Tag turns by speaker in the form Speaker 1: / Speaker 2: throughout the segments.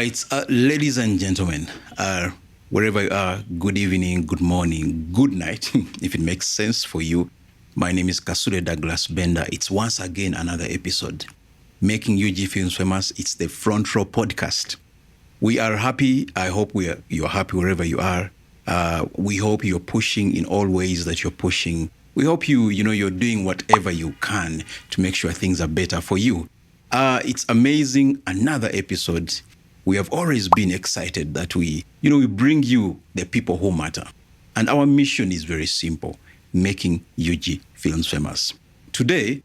Speaker 1: right, ladies and gentlemen, wherever you are, good evening, good morning, good night, if it makes sense for you. My name is Kasule Douglas Bender. It's once again another episode, Making UG Films Famous. It's the Front Row Podcast. We are happy. I hope you're happy wherever you are. We hope you're pushing in all ways that you're pushing. We hope you're doing whatever you can to make sure things are better for you. It's amazing. Another episode. We have always been excited that we bring you the people who matter. And our mission is very simple, making UG Films Famous. Today,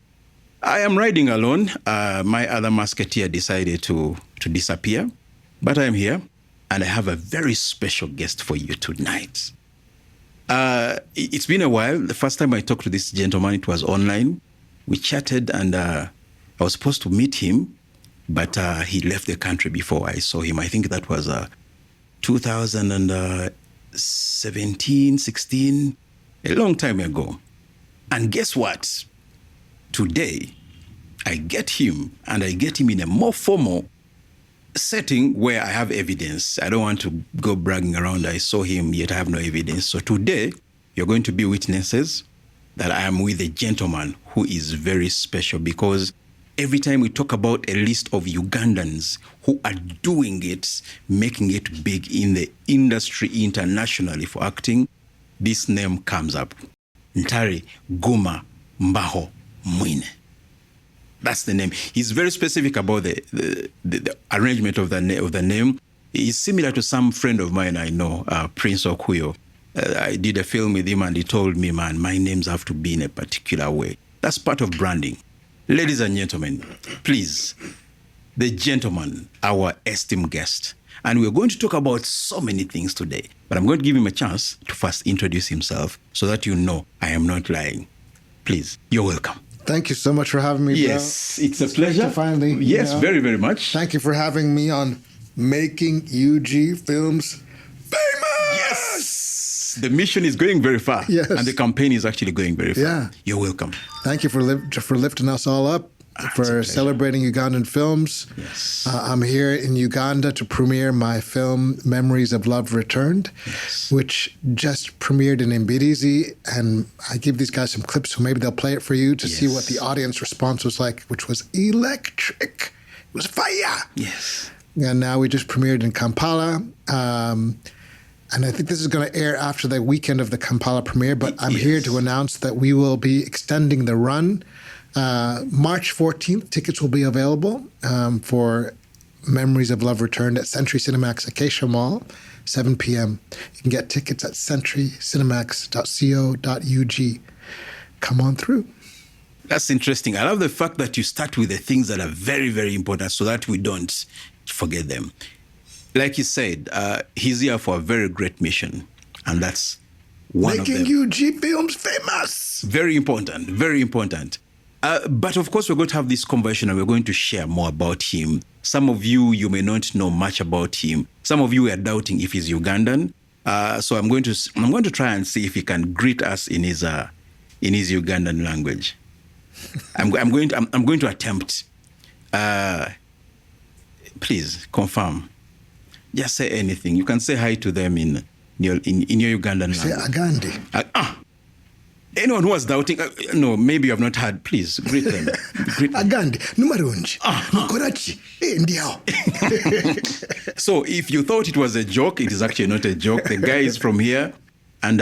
Speaker 1: I am riding alone. My other musketeer decided to disappear, but I am here, and I have a very special guest for you tonight. It's been a while. The first time I talked to this gentleman, it was online. We chatted, and I was supposed to meet him, but he left the country before I saw him. I think that was 2017, 16, a long time ago. And guess what? Today, I get him, and I get him in a more formal setting where I have evidence. I don't want to go bragging around. I saw him, yet I have no evidence. So today, you're going to be witnesses that I am with a gentleman who is very special, because every time we talk about a list of Ugandans who are doing it, making it big in the industry internationally for acting, this name comes up. Ntare Guma Mbaho Mwine. That's the name. He's very specific about the arrangement of the name. He's similar to some friend of mine I know, Prince Okuyo. I did a film with him, and he told me, man, my names have to be in a particular way. That's part of branding. Ladies and gentlemen, please, the gentleman, our esteemed guest. And we're going to talk about so many things today, but I'm going to give him a chance to first introduce himself so that you know I am not lying. Please, you're welcome.
Speaker 2: Thank you so much for having me,
Speaker 1: Yes, bro. It's a pleasure.
Speaker 2: Finally.
Speaker 1: Yes, very, very much.
Speaker 2: Thank you for having me on Making UG Films Famous.
Speaker 1: Yes. The mission is going very far.
Speaker 2: Yes.
Speaker 1: And the campaign is actually going very far.
Speaker 2: Yeah.
Speaker 1: You're welcome.
Speaker 2: Thank you for lifting us all up, for celebrating Ugandan films.
Speaker 1: Yes.
Speaker 2: I'm here in Uganda to premiere my film Memories of Love Returned,
Speaker 1: Yes.
Speaker 2: which just premiered in Mbirizi. And I give these guys some clips, so maybe they'll play it for you to see what the audience response was like, which was electric. It was fire.
Speaker 1: Yes.
Speaker 2: And now we just premiered in Kampala. And I think this is going to air after the weekend of the Kampala premiere, but I'm here to announce that we will be extending the run. March 14th, tickets will be available for Memories of Love Returned at Century Cinemax Acacia Mall, 7 p.m. You can get tickets at centurycinemax.co.ug. Come on through.
Speaker 1: That's interesting. I love the fact that you start with the things that are very, very important so that we don't forget them. Like you said, he's here for a very great mission, and that's one of them.
Speaker 2: Making UG Films Famous.
Speaker 1: Very important, very important. But of course, we're going to have this conversation, and we're going to share more about him. Some of you may not know much about him. Some of you are doubting if he's Ugandan. So I'm going to try and see if he can greet us in his Ugandan language. I'm going to attempt. Please confirm. Just say anything. You can say hi to them in your Ugandan
Speaker 2: Say
Speaker 1: language.
Speaker 2: Agandi.
Speaker 1: Anyone who was doubting, no, maybe you have not heard, please greet them. Greet them.
Speaker 2: Agandi. Numarunji. Mukorachi. Ndiao.
Speaker 1: So if you thought it was a joke, it is actually not a joke. The guy is from here, and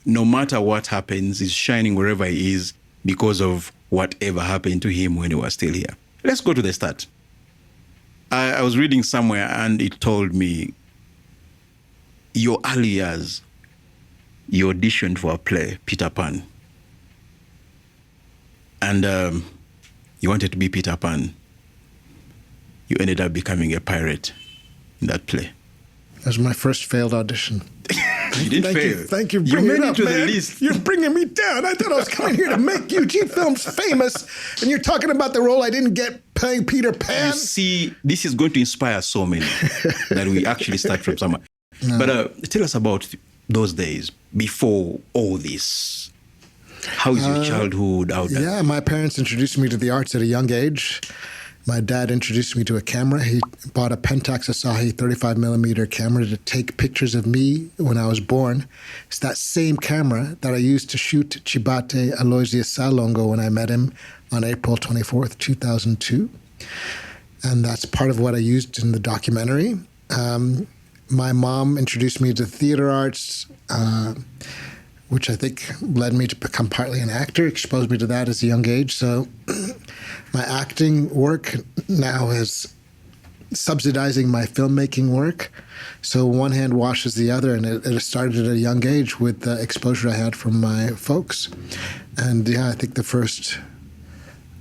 Speaker 1: no matter what happens, he's shining wherever he is because of whatever happened to him when he was still here. Let's go to the start. I was reading somewhere, and it told me your early years, you auditioned for a play, Peter Pan. And you wanted to be Peter Pan. You ended up becoming a pirate in that play.
Speaker 2: That was my first failed audition.
Speaker 1: You didn't fail.
Speaker 2: Thank you.
Speaker 1: You
Speaker 2: Bring
Speaker 1: made
Speaker 2: it
Speaker 1: it
Speaker 2: up,
Speaker 1: to
Speaker 2: man.
Speaker 1: the list.
Speaker 2: You're bringing me down. I thought I was coming here to make UG Films famous, and you're talking about the role I didn't get playing Peter Pan.
Speaker 1: You see, this is going to inspire so many that we actually start from somewhere. No. But tell us about those days before all this. How is your childhood out there?
Speaker 2: Yeah, my parents introduced me to the arts at a young age. My dad introduced me to a camera. He bought a Pentax Asahi 35 millimeter camera to take pictures of me when I was born. It's that same camera that I used to shoot Chibate Aloysius Salongo when I met him on April 24th, 2002. And that's part of what I used in the documentary. My mom introduced me to theater arts, which I think led me to become partly an actor, exposed me to that as a young age. So my acting work now is subsidizing my filmmaking work. So one hand washes the other, and it started at a young age with the exposure I had from my folks. And yeah, I think the first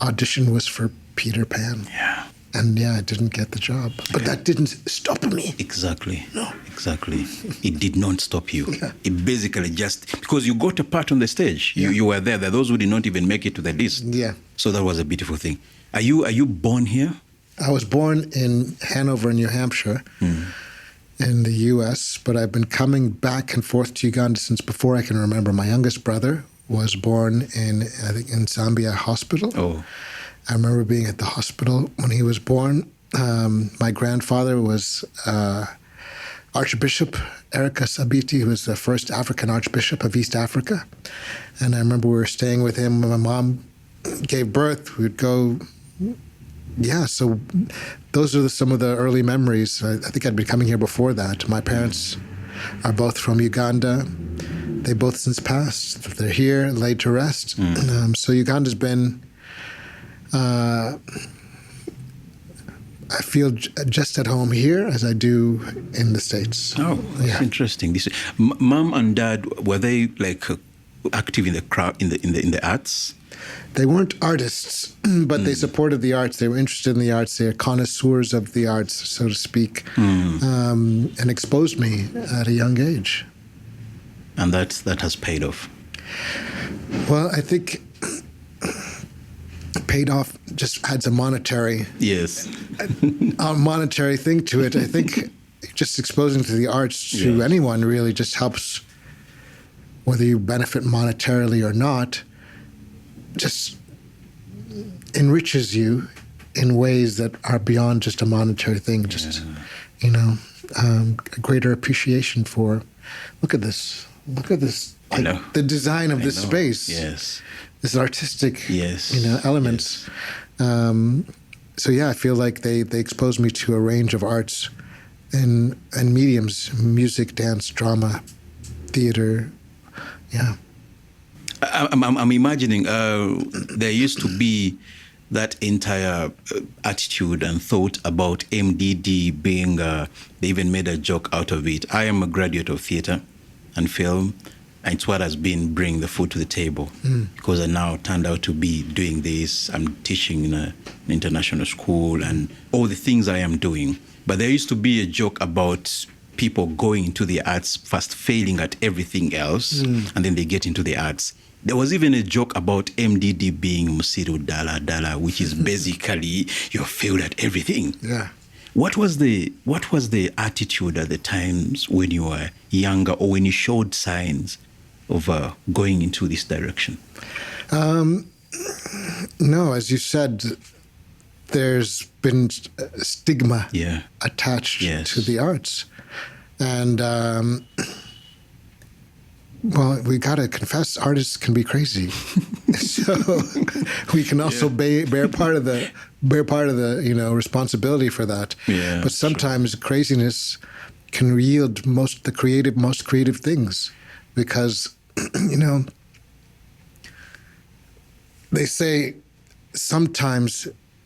Speaker 2: audition was for Peter Pan.
Speaker 1: Yeah.
Speaker 2: And yeah, I didn't get the job. But that didn't stop me.
Speaker 1: Exactly.
Speaker 2: No.
Speaker 1: Exactly. It did not stop you.
Speaker 2: Yeah.
Speaker 1: It basically just, because you got a part on the stage. You were there. There are those who did not even make it to the list.
Speaker 2: Yeah.
Speaker 1: So that was a beautiful thing. Are you born here?
Speaker 2: I was born in Hanover, New Hampshire, in the U.S., but I've been coming back and forth to Uganda since before I can remember. My youngest brother was born in Zambia Hospital.
Speaker 1: Oh.
Speaker 2: I remember being at the hospital when he was born. My grandfather was Archbishop Erika Sabiti, who was the first African Archbishop of East Africa. And I remember we were staying with him when my mom gave birth. We'd go, so those are some of the early memories. I think I'd been coming here before that. My parents are both from Uganda. They both since passed. They're here, laid to rest. So Uganda's been... I feel just at home here as I do in the States.
Speaker 1: Oh, that's interesting. Mom and Dad, were they like active in the crowd in the arts?
Speaker 2: They weren't artists, but they supported the arts. They were interested in the arts. They're connoisseurs of the arts, so to speak, and exposed me at a young age.
Speaker 1: And that has paid off.
Speaker 2: Well, I think paid off just adds a monetary monetary thing to it. I think just exposing to the arts to anyone really just helps, whether you benefit monetarily or not, just enriches you in ways that are beyond just a monetary thing. Just a greater appreciation for look at this like the design of this space.
Speaker 1: Yes.
Speaker 2: This artistic, elements.
Speaker 1: Yes.
Speaker 2: So I feel like they exposed me to a range of arts and mediums: music, dance, drama, theater. Yeah.
Speaker 1: I'm imagining there used to be that entire attitude and thought about MDD being. They even made a joke out of it. I am a graduate of theater and film. And it's what has been bringing the food to the table, because I now turned out to be doing this. I'm teaching in an international school and all the things I am doing. But there used to be a joke about people going into the arts, first failing at everything else, and then they get into the arts. There was even a joke about MDD being Musiru Dala Dala, which is basically you failed at everything.
Speaker 2: Yeah.
Speaker 1: What was the attitude at the times when you were younger, or when you showed signs of going into this direction?
Speaker 2: No, as you said, there's been stigma attached to the arts. And, we got to confess, artists can be crazy. So we can also bear part of the responsibility for that.
Speaker 1: Yeah,
Speaker 2: but sometimes craziness can yield most creative things, because they say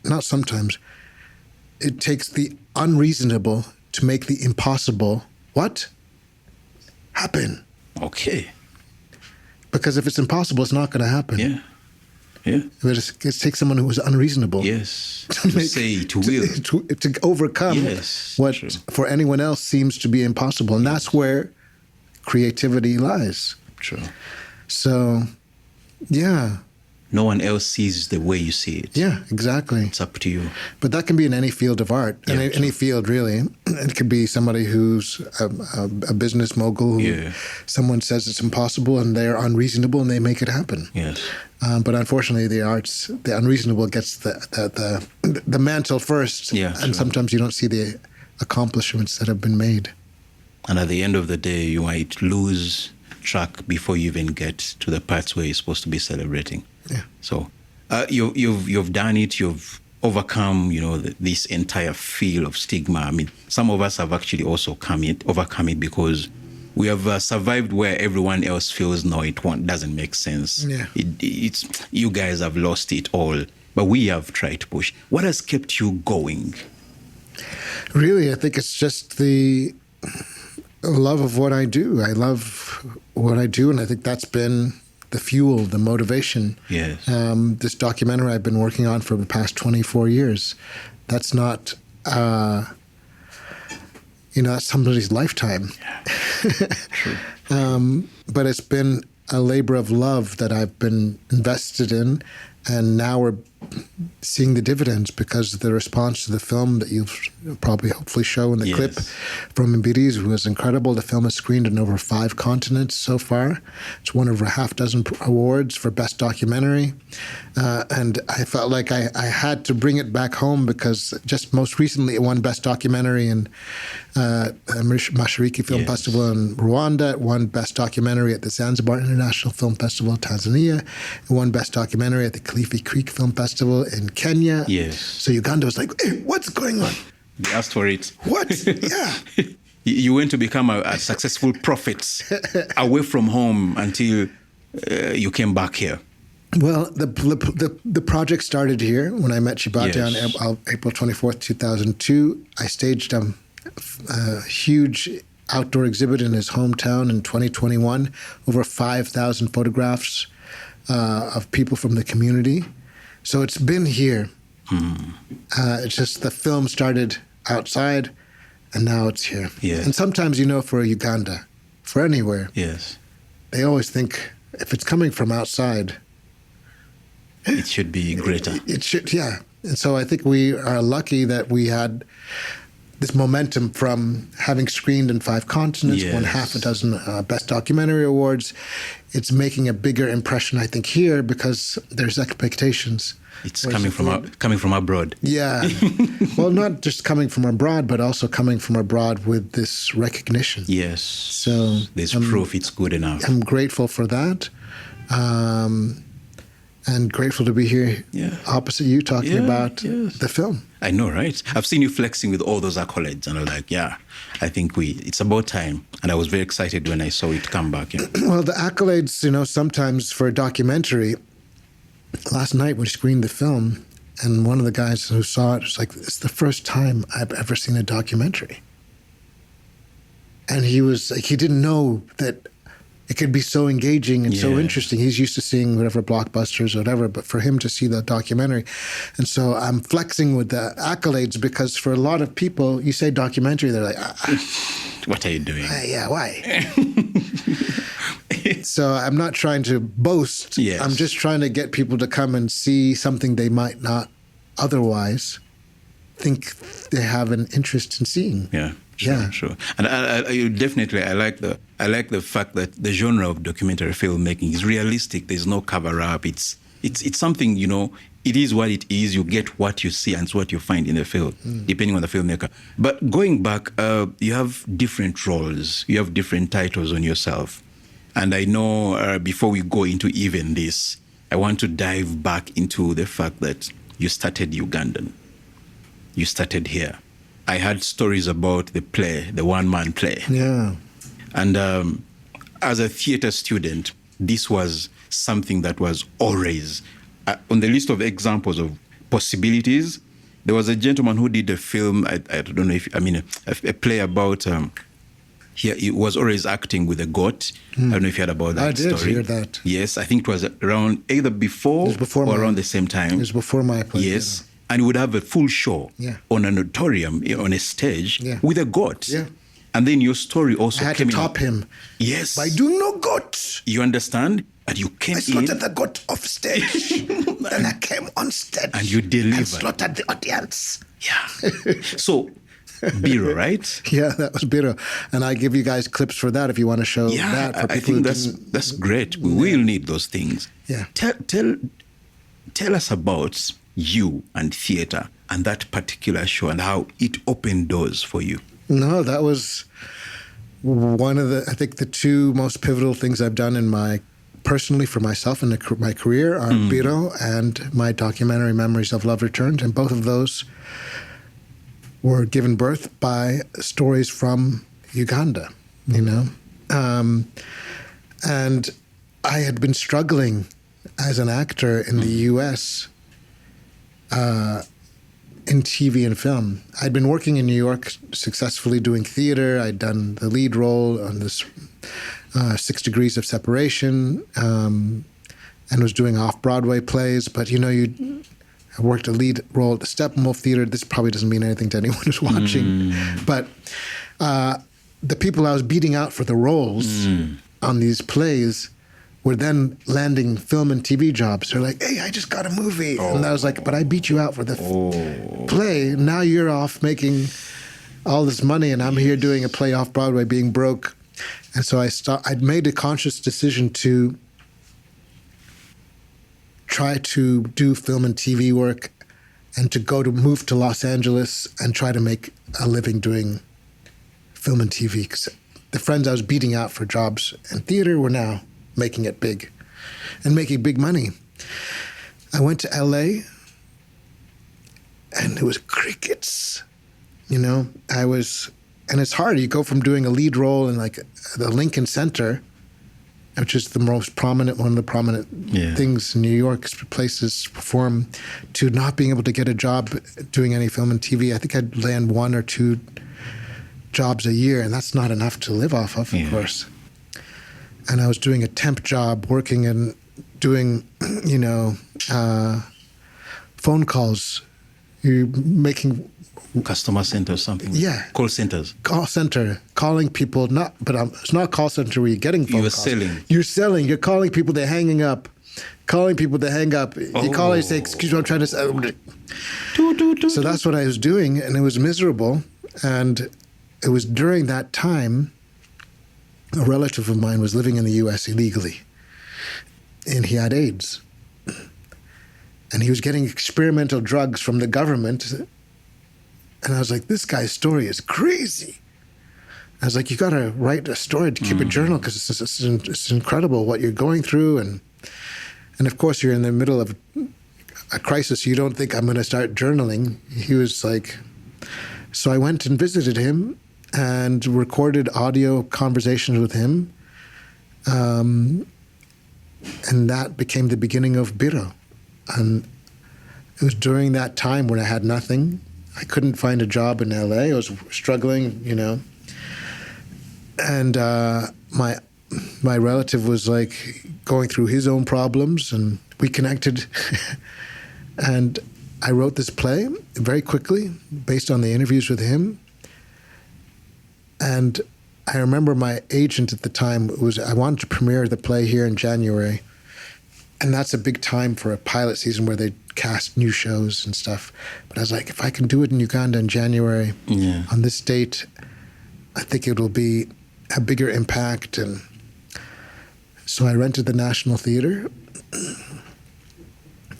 Speaker 2: not sometimes, it takes the unreasonable to make the impossible happen.
Speaker 1: Okay.
Speaker 2: Because if it's impossible, it's not going to happen.
Speaker 1: Yeah. Yeah.
Speaker 2: But it takes someone who was unreasonable.
Speaker 1: Yes. To
Speaker 2: overcome what for anyone else seems to be impossible. And that's where creativity lies.
Speaker 1: True.
Speaker 2: So, yeah.
Speaker 1: no one else sees the way you see it.
Speaker 2: Yeah, exactly.
Speaker 1: It's up to you.
Speaker 2: But that can be in any field of art,
Speaker 1: Yeah,
Speaker 2: any field really. It could be somebody who's a business mogul who someone says it's impossible and they're unreasonable and they make it happen.
Speaker 1: Yes.
Speaker 2: But unfortunately, the unreasonable gets the mantle first, and sometimes you don't see the accomplishments that have been made.
Speaker 1: And at the end of the day, you might lose track before you even get to the parts where you're supposed to be celebrating.
Speaker 2: Yeah.
Speaker 1: So you've done it. You've overcome, this entire field of stigma. I mean, some of us have actually also overcome it because we have survived where everyone else feels doesn't make sense.
Speaker 2: Yeah.
Speaker 1: It's you guys have lost it all, but we have tried to push. What has kept you going?
Speaker 2: Really, I think it's just the love of what I do. I love what I do, and I think that's been the fuel, the motivation.
Speaker 1: Yes.
Speaker 2: This documentary I've been working on for the past 24 years, that's not, that's somebody's lifetime.
Speaker 1: True.
Speaker 2: But it's been a labor of love that I've been invested in, and now we're seeing the dividends because of the response to the film that you'll probably hopefully show in the clip from Mbirizi was incredible. The film is screened in over 5 continents so far. It's won over half dozen awards for Best Documentary. And I felt like I had to bring it back home because just most recently it won Best Documentary in Mashariki Film Festival in Rwanda. It won Best Documentary at the Zanzibar International Film Festival, Tanzania. It won Best Documentary at the Kilifi Creek Film Festival in Kenya.
Speaker 1: Yes.
Speaker 2: So Uganda was like, hey, what's going on?
Speaker 1: They asked for it.
Speaker 2: What? Yeah.
Speaker 1: You went to become a successful prophet away from home until you came back here.
Speaker 2: Well, the project started here when I met Shibata on April 24th, 2002. I staged a huge outdoor exhibit in his hometown in 2021, over 5,000 photographs of people from the community. So it's been here. It's just the film started outside, and now it's here.
Speaker 1: Yeah.
Speaker 2: And sometimes, for Uganda, for anywhere, they always think if it's coming from outside,
Speaker 1: it should be greater.
Speaker 2: It should, yeah. And so I think we are lucky that we had this momentum from having screened in 5 continents, won half a dozen Best Documentary Awards. It's making a bigger impression, I think, here because there's expectations.
Speaker 1: It's coming from abroad.
Speaker 2: Yeah. Well, not just coming from abroad, but also coming from abroad with this recognition.
Speaker 1: Yes.
Speaker 2: So
Speaker 1: there's proof it's good enough.
Speaker 2: I'm grateful for that. And grateful to be here opposite you talking about the film.
Speaker 1: I know, right? I've seen you flexing with all those accolades, and I'm like, I think it's about time. And I was very excited when I saw it come back.
Speaker 2: Well, the accolades, sometimes for a documentary, last night we screened the film, and one of the guys who saw it was like, it's the first time I've ever seen a documentary. And he was like, he didn't know that it could be so engaging and so interesting. He's used to seeing whatever blockbusters or whatever, but for him to see the documentary. And so I'm flexing with the accolades because for a lot of people, you say documentary, they're like,
Speaker 1: what are you doing?
Speaker 2: Yeah, why? So I'm not trying to boast.
Speaker 1: Yes.
Speaker 2: I'm just trying to get people to come and see something they might not otherwise think they have an interest in seeing.
Speaker 1: Yeah. Sure. And I definitely like the fact that the genre of documentary filmmaking is realistic. There's no cover up. It's something, it is what it is. You get what you see and it's what you find in the film, depending on the filmmaker. But going back, you have different roles. You have different titles on yourself. And I know before we go into even this, I want to dive back into the fact that you started Ugandan. You started here. I had stories about the play, the one-man play.
Speaker 2: Yeah.
Speaker 1: And as a theater student, this was something that was always on the list of examples of possibilities. There was a gentleman who did a film, I don't know a play about, he was always acting with a goat. I don't know if you heard about that story.
Speaker 2: I did hear that.
Speaker 1: Yes, I think it was around either before or around the same time.
Speaker 2: It was before my play.
Speaker 1: Yes. And he would have a full show on an auditorium, on a stage with a goat.
Speaker 2: Yeah.
Speaker 1: And then your story also
Speaker 2: I had to
Speaker 1: came in.
Speaker 2: top him.
Speaker 1: Yes.
Speaker 2: By doing no good.
Speaker 1: You understand? And you came
Speaker 2: I
Speaker 1: in.
Speaker 2: slaughtered the goat off stage. Then I came on stage.
Speaker 1: And you delivered.
Speaker 2: And slaughtered the audience.
Speaker 1: Yeah. So, Biro, right?
Speaker 2: Yeah, that was Biro. And I give you guys clips for that if you want to show that for people.
Speaker 1: I think that's great. We will need those things.
Speaker 2: Yeah.
Speaker 1: Tell us about you and theater and that particular show and how it opened doors for you.
Speaker 2: No, that was one of I think the two most pivotal things I've done in personally for myself in my career are Biro and my documentary Memories of Love Returned. And both of those were given birth by stories from Uganda, you know. And I had been struggling as an actor in the U.S. In TV and film. I'd been working in New York successfully doing theater. I'd done the lead role on this 6 Degrees of Separation and was doing off-Broadway plays. But, you know, I worked a lead role at the Steppenwolf Theater. This probably doesn't mean anything to anyone who's watching. But the people I was beating out for the roles on these plays were then landing film and TV jobs. They're like, hey, I just got a movie. And I was like, but I beat you out for the play. Now you're off making all this money and I'm here doing a play off Broadway being broke. And so I'd made a conscious decision to try to do film and TV work and to move to Los Angeles and try to make a living doing film and TV. Because the friends I was beating out for jobs in theater were now making it big and making big money. I went to LA and it was crickets, you know. And it's hard. You go from doing a lead role in like the Lincoln Center, which is one of the prominent things in New York, places to perform, to not being able to get a job doing any film and TV. I think I'd land 1 or 2 jobs a year, and that's not enough to live off of course. And I was doing a temp job, working and doing, you know, phone calls. You're making
Speaker 1: customer center or something.
Speaker 2: Yeah.
Speaker 1: Call centers.
Speaker 2: Call center, calling people. It's not call center where you're getting phone calls. You're selling. You're calling people. They're hanging up. Calling people. They hang up. You call and say, "Excuse me, I'm trying to." So that's what I was doing, and it was miserable. And it was during that time. A relative of mine was living in the U.S. illegally, and he had AIDS. And he was getting experimental drugs from the government. And I was like, this guy's story is crazy. I was like, you got to write a story to keep a journal because it's incredible what you're going through. And of course, you're in the middle of a crisis. You don't think I'm going to start journaling. He was like, so I went and visited him and recorded audio conversations with him. And that became the beginning of Biro. And it was during that time when I had nothing. I couldn't find a job in LA. I was struggling, you know. And my relative was like going through his own problems, and we connected. And I wrote this play very quickly based on the interviews with him. And I remember my agent at the time I wanted to premiere the play here in January. And that's a big time for a pilot season where they cast new shows and stuff. But I was like, if I can do it in Uganda in January on this date, I think it'll be a bigger impact. And so I rented the National Theater.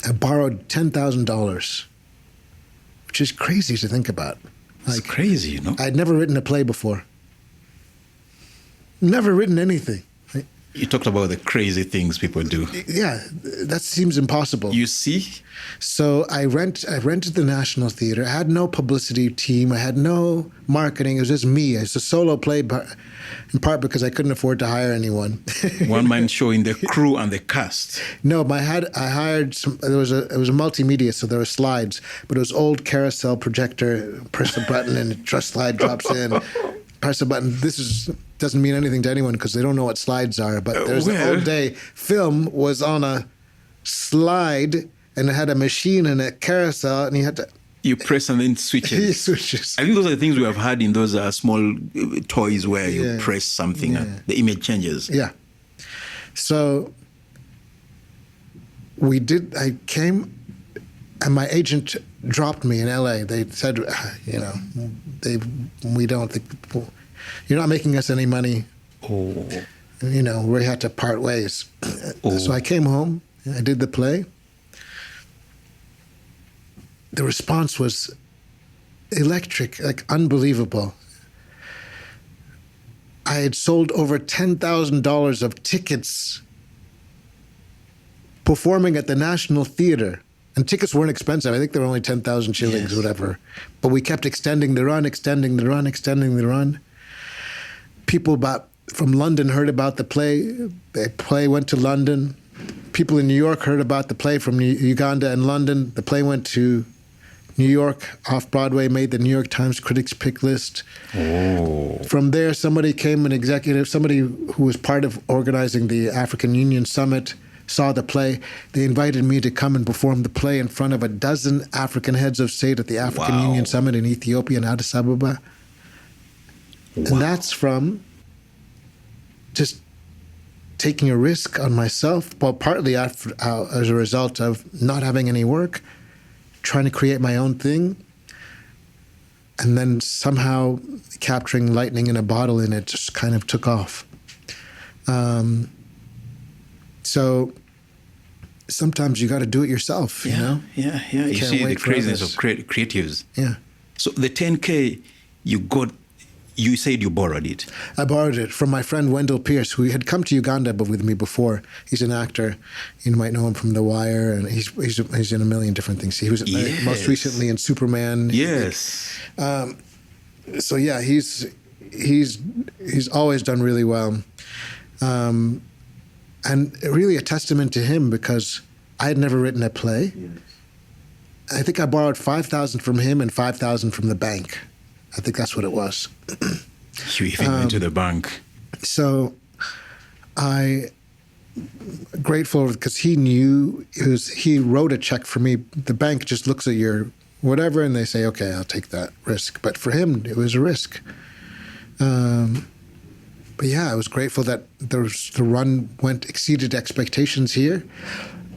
Speaker 2: I borrowed $10,000, which is crazy to think about.
Speaker 1: It's crazy, you know.
Speaker 2: I'd never written a play before. Never written anything.
Speaker 1: You talked about the crazy things people do.
Speaker 2: Yeah, that seems impossible.
Speaker 1: You see?
Speaker 2: So I rented the National Theater. I had no publicity team. I had no marketing. It was just me. It's a solo play, in part because I couldn't afford to hire anyone.
Speaker 1: One-man show in the crew and the cast.
Speaker 2: No, I hired some. It was a multimedia, so there were slides, but it was old carousel projector. Press a button and a slide drops in. Press a button. Doesn't mean anything to anyone because they don't know what slides are. But there's an old day. Film was on a slide and it had a machine and a carousel, and you had to.
Speaker 1: You press and then it switches.
Speaker 2: He switches.
Speaker 1: I think those are the things we have had in those small toys where you press something and the image changes.
Speaker 2: Yeah. So I came, and my agent dropped me in LA. They said, we don't think, you're not making us any money.
Speaker 1: Oh.
Speaker 2: We had to part ways. Oh. So I came home, I did the play. The response was electric, like unbelievable. I had sold over $10,000 of tickets performing at the National Theatre. And tickets weren't expensive. I think they were only 10,000 shillings, whatever. But we kept extending the run. People from London heard about the play. The play went to London. People in New York heard about the play from Uganda and London. The play went to New York, off-Broadway, made the New York Times Critics' Pick list.
Speaker 1: Oh.
Speaker 2: From there, somebody who was part of organizing the African Union Summit, saw the play. They invited me to come and perform the play in front of a dozen African heads of state at the African Union Summit in Ethiopia and Addis Ababa. Wow. And that's from just taking a risk on myself, well, partly as a result of not having any work, trying to create my own thing, and then somehow capturing lightning in a bottle, and it just kind of took off. So sometimes you got to do it yourself, you know?
Speaker 1: Yeah. You see the craziness of creatives.
Speaker 2: Yeah.
Speaker 1: So the 10K you got, you said you borrowed it.
Speaker 2: I borrowed it from my friend Wendell Pierce, who had come to Uganda with me before. He's an actor. You might know him from The Wire, and he's in a million different things. He was most recently in Superman.
Speaker 1: Yes.
Speaker 2: So yeah, he's always done really well. And really a testament to him, because I had never written a play. Yes. I think I borrowed $5,000 from him and $5,000 from the bank. I think that's what it was.
Speaker 1: You even went to the bank.
Speaker 2: So grateful because he knew he wrote a check for me. The bank just looks at your whatever and they say, okay, I'll take that risk. But for him, it was a risk. But yeah, I was grateful that the run exceeded expectations here.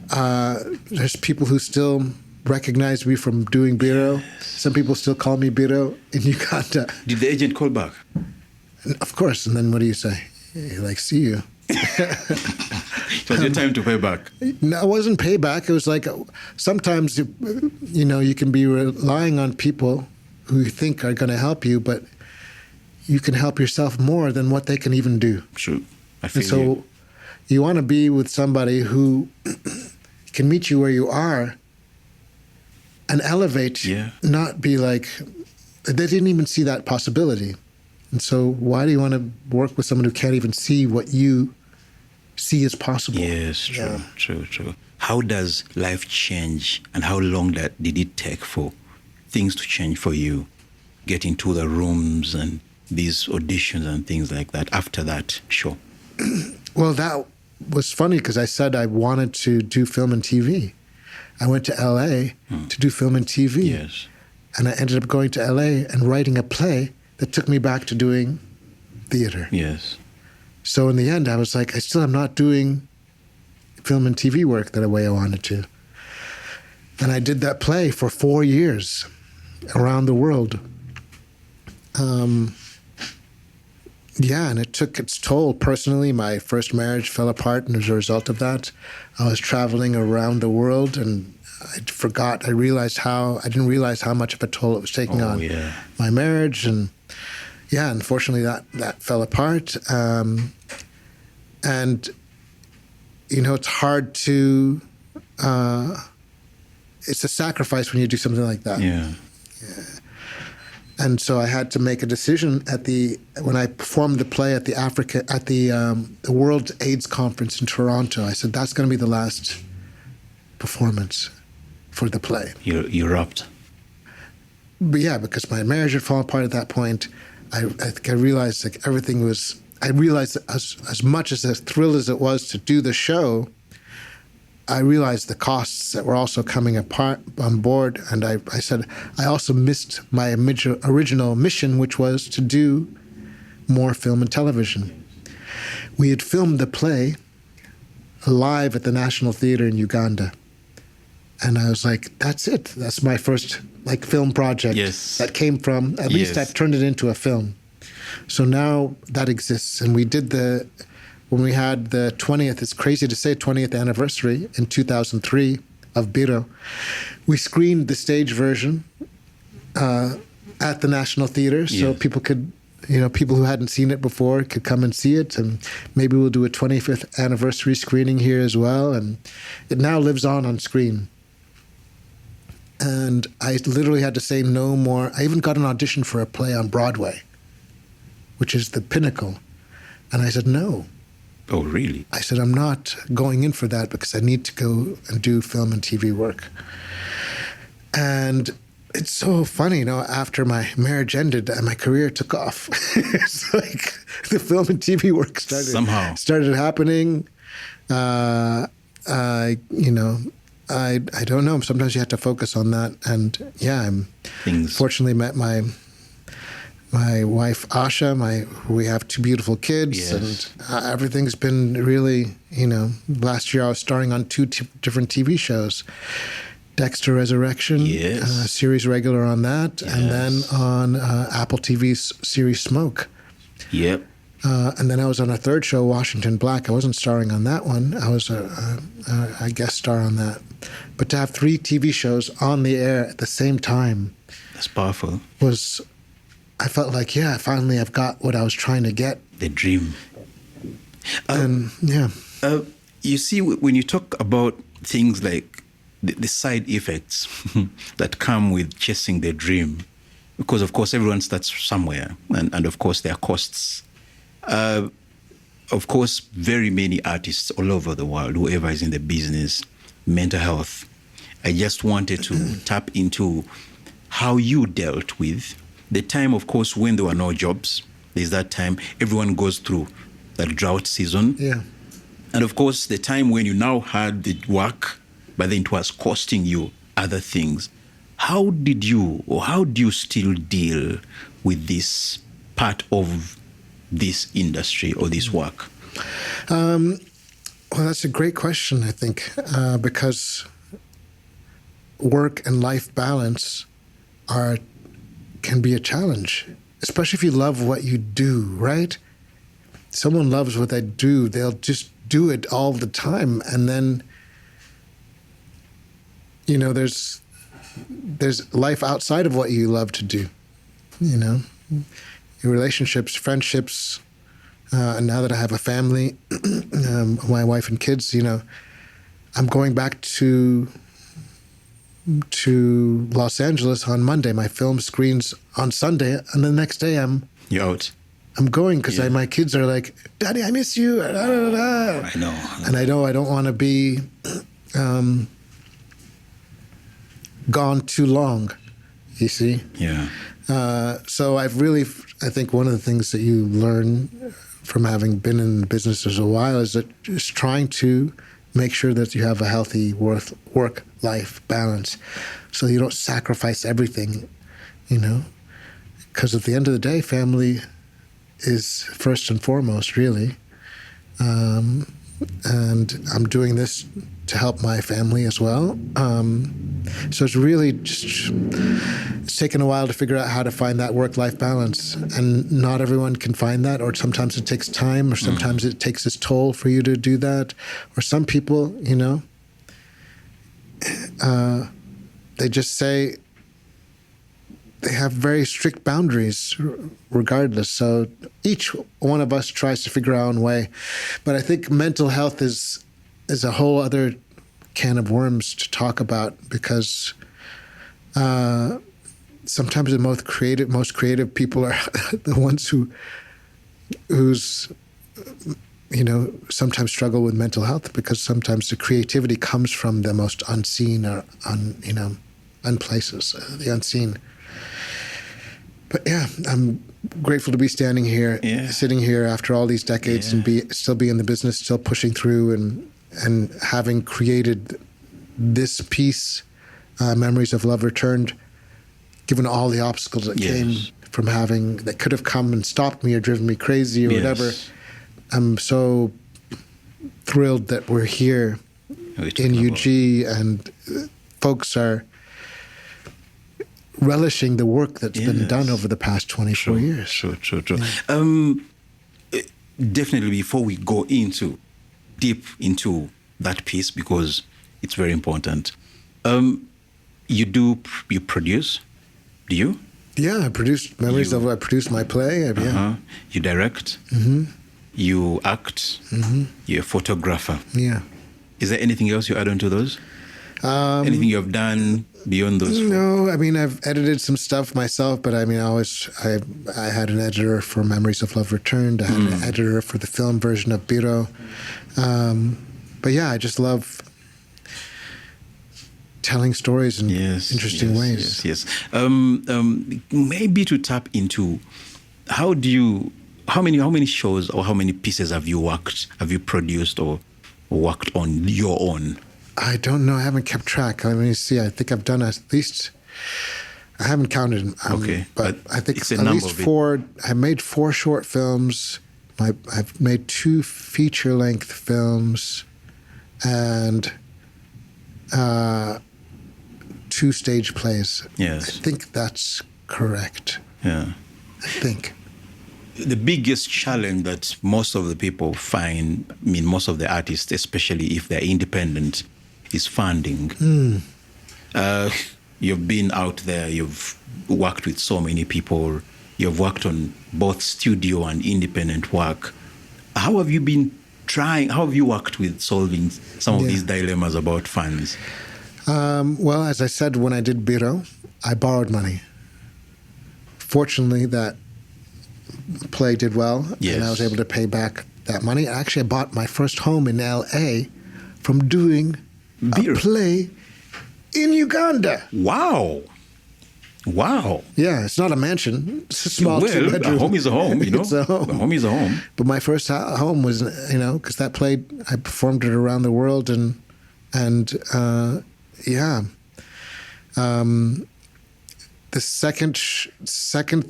Speaker 2: There's people who still recognize me from doing Biro. Yes. Some people still call me Biro in Uganda.
Speaker 1: Did the agent call back?
Speaker 2: Of course. And then what do you say? See you.
Speaker 1: So your time to pay back?
Speaker 2: No, it wasn't payback. It was like sometimes, you can be relying on people who you think are going to help you, but you can help yourself more than what they can even do.
Speaker 1: True. I feel
Speaker 2: and so you want to be with somebody who can meet you where you are and elevate, not be like, they didn't even see that possibility. And so why do you want to work with someone who can't even see what you see as possible?
Speaker 1: Yes, true. How does life change, and how long did it take for things to change for you, getting to the rooms and these auditions and things like that after that show?
Speaker 2: Well, that was funny because I said I wanted to do film and TV. I went to LA to do film and TV.
Speaker 1: Yes.
Speaker 2: And I ended up going to LA and writing a play that took me back to doing theater.
Speaker 1: Yes.
Speaker 2: So in the end, I was like, I still am not doing film and TV work the way I wanted to. And I did that play for 4 years around the world. And it took its toll personally. My first marriage fell apart, and as a result of that, I was traveling around the world, and I didn't realize how much of a toll it was taking on my marriage. And unfortunately that fell apart. And it's hard to, it's a sacrifice when you do something like that.
Speaker 1: Yeah.
Speaker 2: And so I had to make a decision when I performed the play at the World AIDS Conference in Toronto. I said, that's going to be the last performance for the play.
Speaker 1: You wrapped.
Speaker 2: But yeah, because my marriage had fallen apart at that point. I think I realized everything was. I realized that as much as a thrill as it was to do the show, I realized the costs that were also coming apart on board, and I said I also missed my original mission, which was to do more film and television. We had filmed the play live at the National Theatre in Uganda. And I was like, that's it. That's my first film project that came from, at least I turned it into a film. So now that exists. And we did when we had the 20th, it's crazy to say 20th anniversary in 2003 of Biro, we screened the stage version at the National Theatre so people could, people who hadn't seen it before could come and see it. And maybe we'll do a 25th anniversary screening here as well. And it now lives on screen. And I literally had to say no more. I even got an audition for a play on Broadway, which is the pinnacle. And I said, no.
Speaker 1: Oh, really?
Speaker 2: I said, I'm not going in for that because I need to go and do film and TV work. And it's so funny, after my marriage ended and my career took off, it's like the film and TV work started happening. I don't know. Sometimes you have to focus on that. And fortunately met my wife, Asha, we have 2 beautiful kids, and everything's been really, last year I was starring on 2 different TV shows. Dexter Resurrection, series regular on that, and then on Apple TV's series Smoke.
Speaker 1: Yep.
Speaker 2: And then I was on a 3rd show, Washington Black. I wasn't starring on that one. I was a guest star on that. But to have 3 TV shows on the air at the same time,
Speaker 1: that's powerful.
Speaker 2: I felt like, finally I've got what I was trying to get.
Speaker 1: The dream. You see, when you talk about things like the side effects that come with chasing the dream, because of course everyone starts somewhere, and of course there are costs. Of course, very many artists all over the world, whoever is in the business, mental health. I just wanted to tap into how you dealt with the time, of course, when there were no jobs. There's that time everyone goes through that drought season.
Speaker 2: Yeah.
Speaker 1: And of course, the time when you now had the work, but then it was costing you other things. How do you still deal with this part of this industry or this work?
Speaker 2: Well, that's a great question, I think, because work and life balance can be a challenge, especially if you love what you do, right? Someone loves what they do, they'll just do it all the time. And then, there's life outside of what you love to do, your relationships, friendships. And now that I have a family, my wife and kids, I'm going back to Los Angeles on Monday. My film screens on Sunday, and the next day
Speaker 1: you're out.
Speaker 2: I'm going because my kids are like, "Daddy, I miss you."
Speaker 1: I know.
Speaker 2: And I know I don't want to be gone too long. You see?
Speaker 1: Yeah.
Speaker 2: So I think one of the things that you learn from having been in the business for a while is that just trying to make sure that you have a healthy work-life balance so you don't sacrifice everything, because at the end of the day, family is first and foremost, really. And I'm doing this to help my family as well. So it's really it's taken a while to figure out how to find that work-life balance. And not everyone can find that, or sometimes it takes time, or sometimes it takes its toll for you to do that. Or some people, they just say they have very strict boundaries regardless. So each one of us tries to figure our own way. But I think mental health is a whole other can of worms to talk about, because sometimes the most creative people are the ones who's sometimes struggle with mental health, because sometimes the creativity comes from the most unseen or unplaces, the unseen. But I'm grateful to be standing here, sitting here after all these decades, and still be in the business, still pushing through, and and having created this piece, Memories of Love Returned, given all the obstacles that came from that could have come and stopped me or driven me crazy or whatever, I'm so thrilled that we're here in UG and folks are relishing the work that's been done over the past 24 years.
Speaker 1: True. Definitely, before we go deep into that piece, because it's very important, you produce, do you?
Speaker 2: Yeah, I produced Memories of. I produced my play.
Speaker 1: You direct. You act. You're a photographer.
Speaker 2: Yeah.
Speaker 1: Is there anything else you add on to those? Anything you have done beyond those?
Speaker 2: No, I mean, I've edited some stuff myself, but I mean, I had an editor for Memories of Love Returned. I had an editor for the film version of Biro. But yeah, I just love telling stories in interesting ways.
Speaker 1: Yes. Maybe to tap into how many shows or how many pieces have you produced or worked on your own?
Speaker 2: I don't know. I haven't kept track. Let me see. I think I've done at least. I haven't counted. But I think at least 4. I made 4 short films. I've made 2 feature-length films, and 2 stage plays.
Speaker 1: Yes,
Speaker 2: I think that's correct.
Speaker 1: Yeah,
Speaker 2: I think.
Speaker 1: The biggest challenge that most of the people find, most of the artists, especially if they're independent, is funding. You've been out there, you've worked with so many people, you've worked on both studio and independent work. How have you worked with solving some of these dilemmas about funds?
Speaker 2: Well, as I said, when I did Biro, I borrowed money. Fortunately, that play did well, and I was able to pay back that money. Actually, I bought my first home in L.A. from doing a play in Uganda.
Speaker 1: Wow.
Speaker 2: Yeah, it's not a mansion. It's a small 2-bedroom.
Speaker 1: A home is a home,
Speaker 2: It's a home.
Speaker 1: A home is a home.
Speaker 2: But my first home was, because that play, I performed it around the world, the second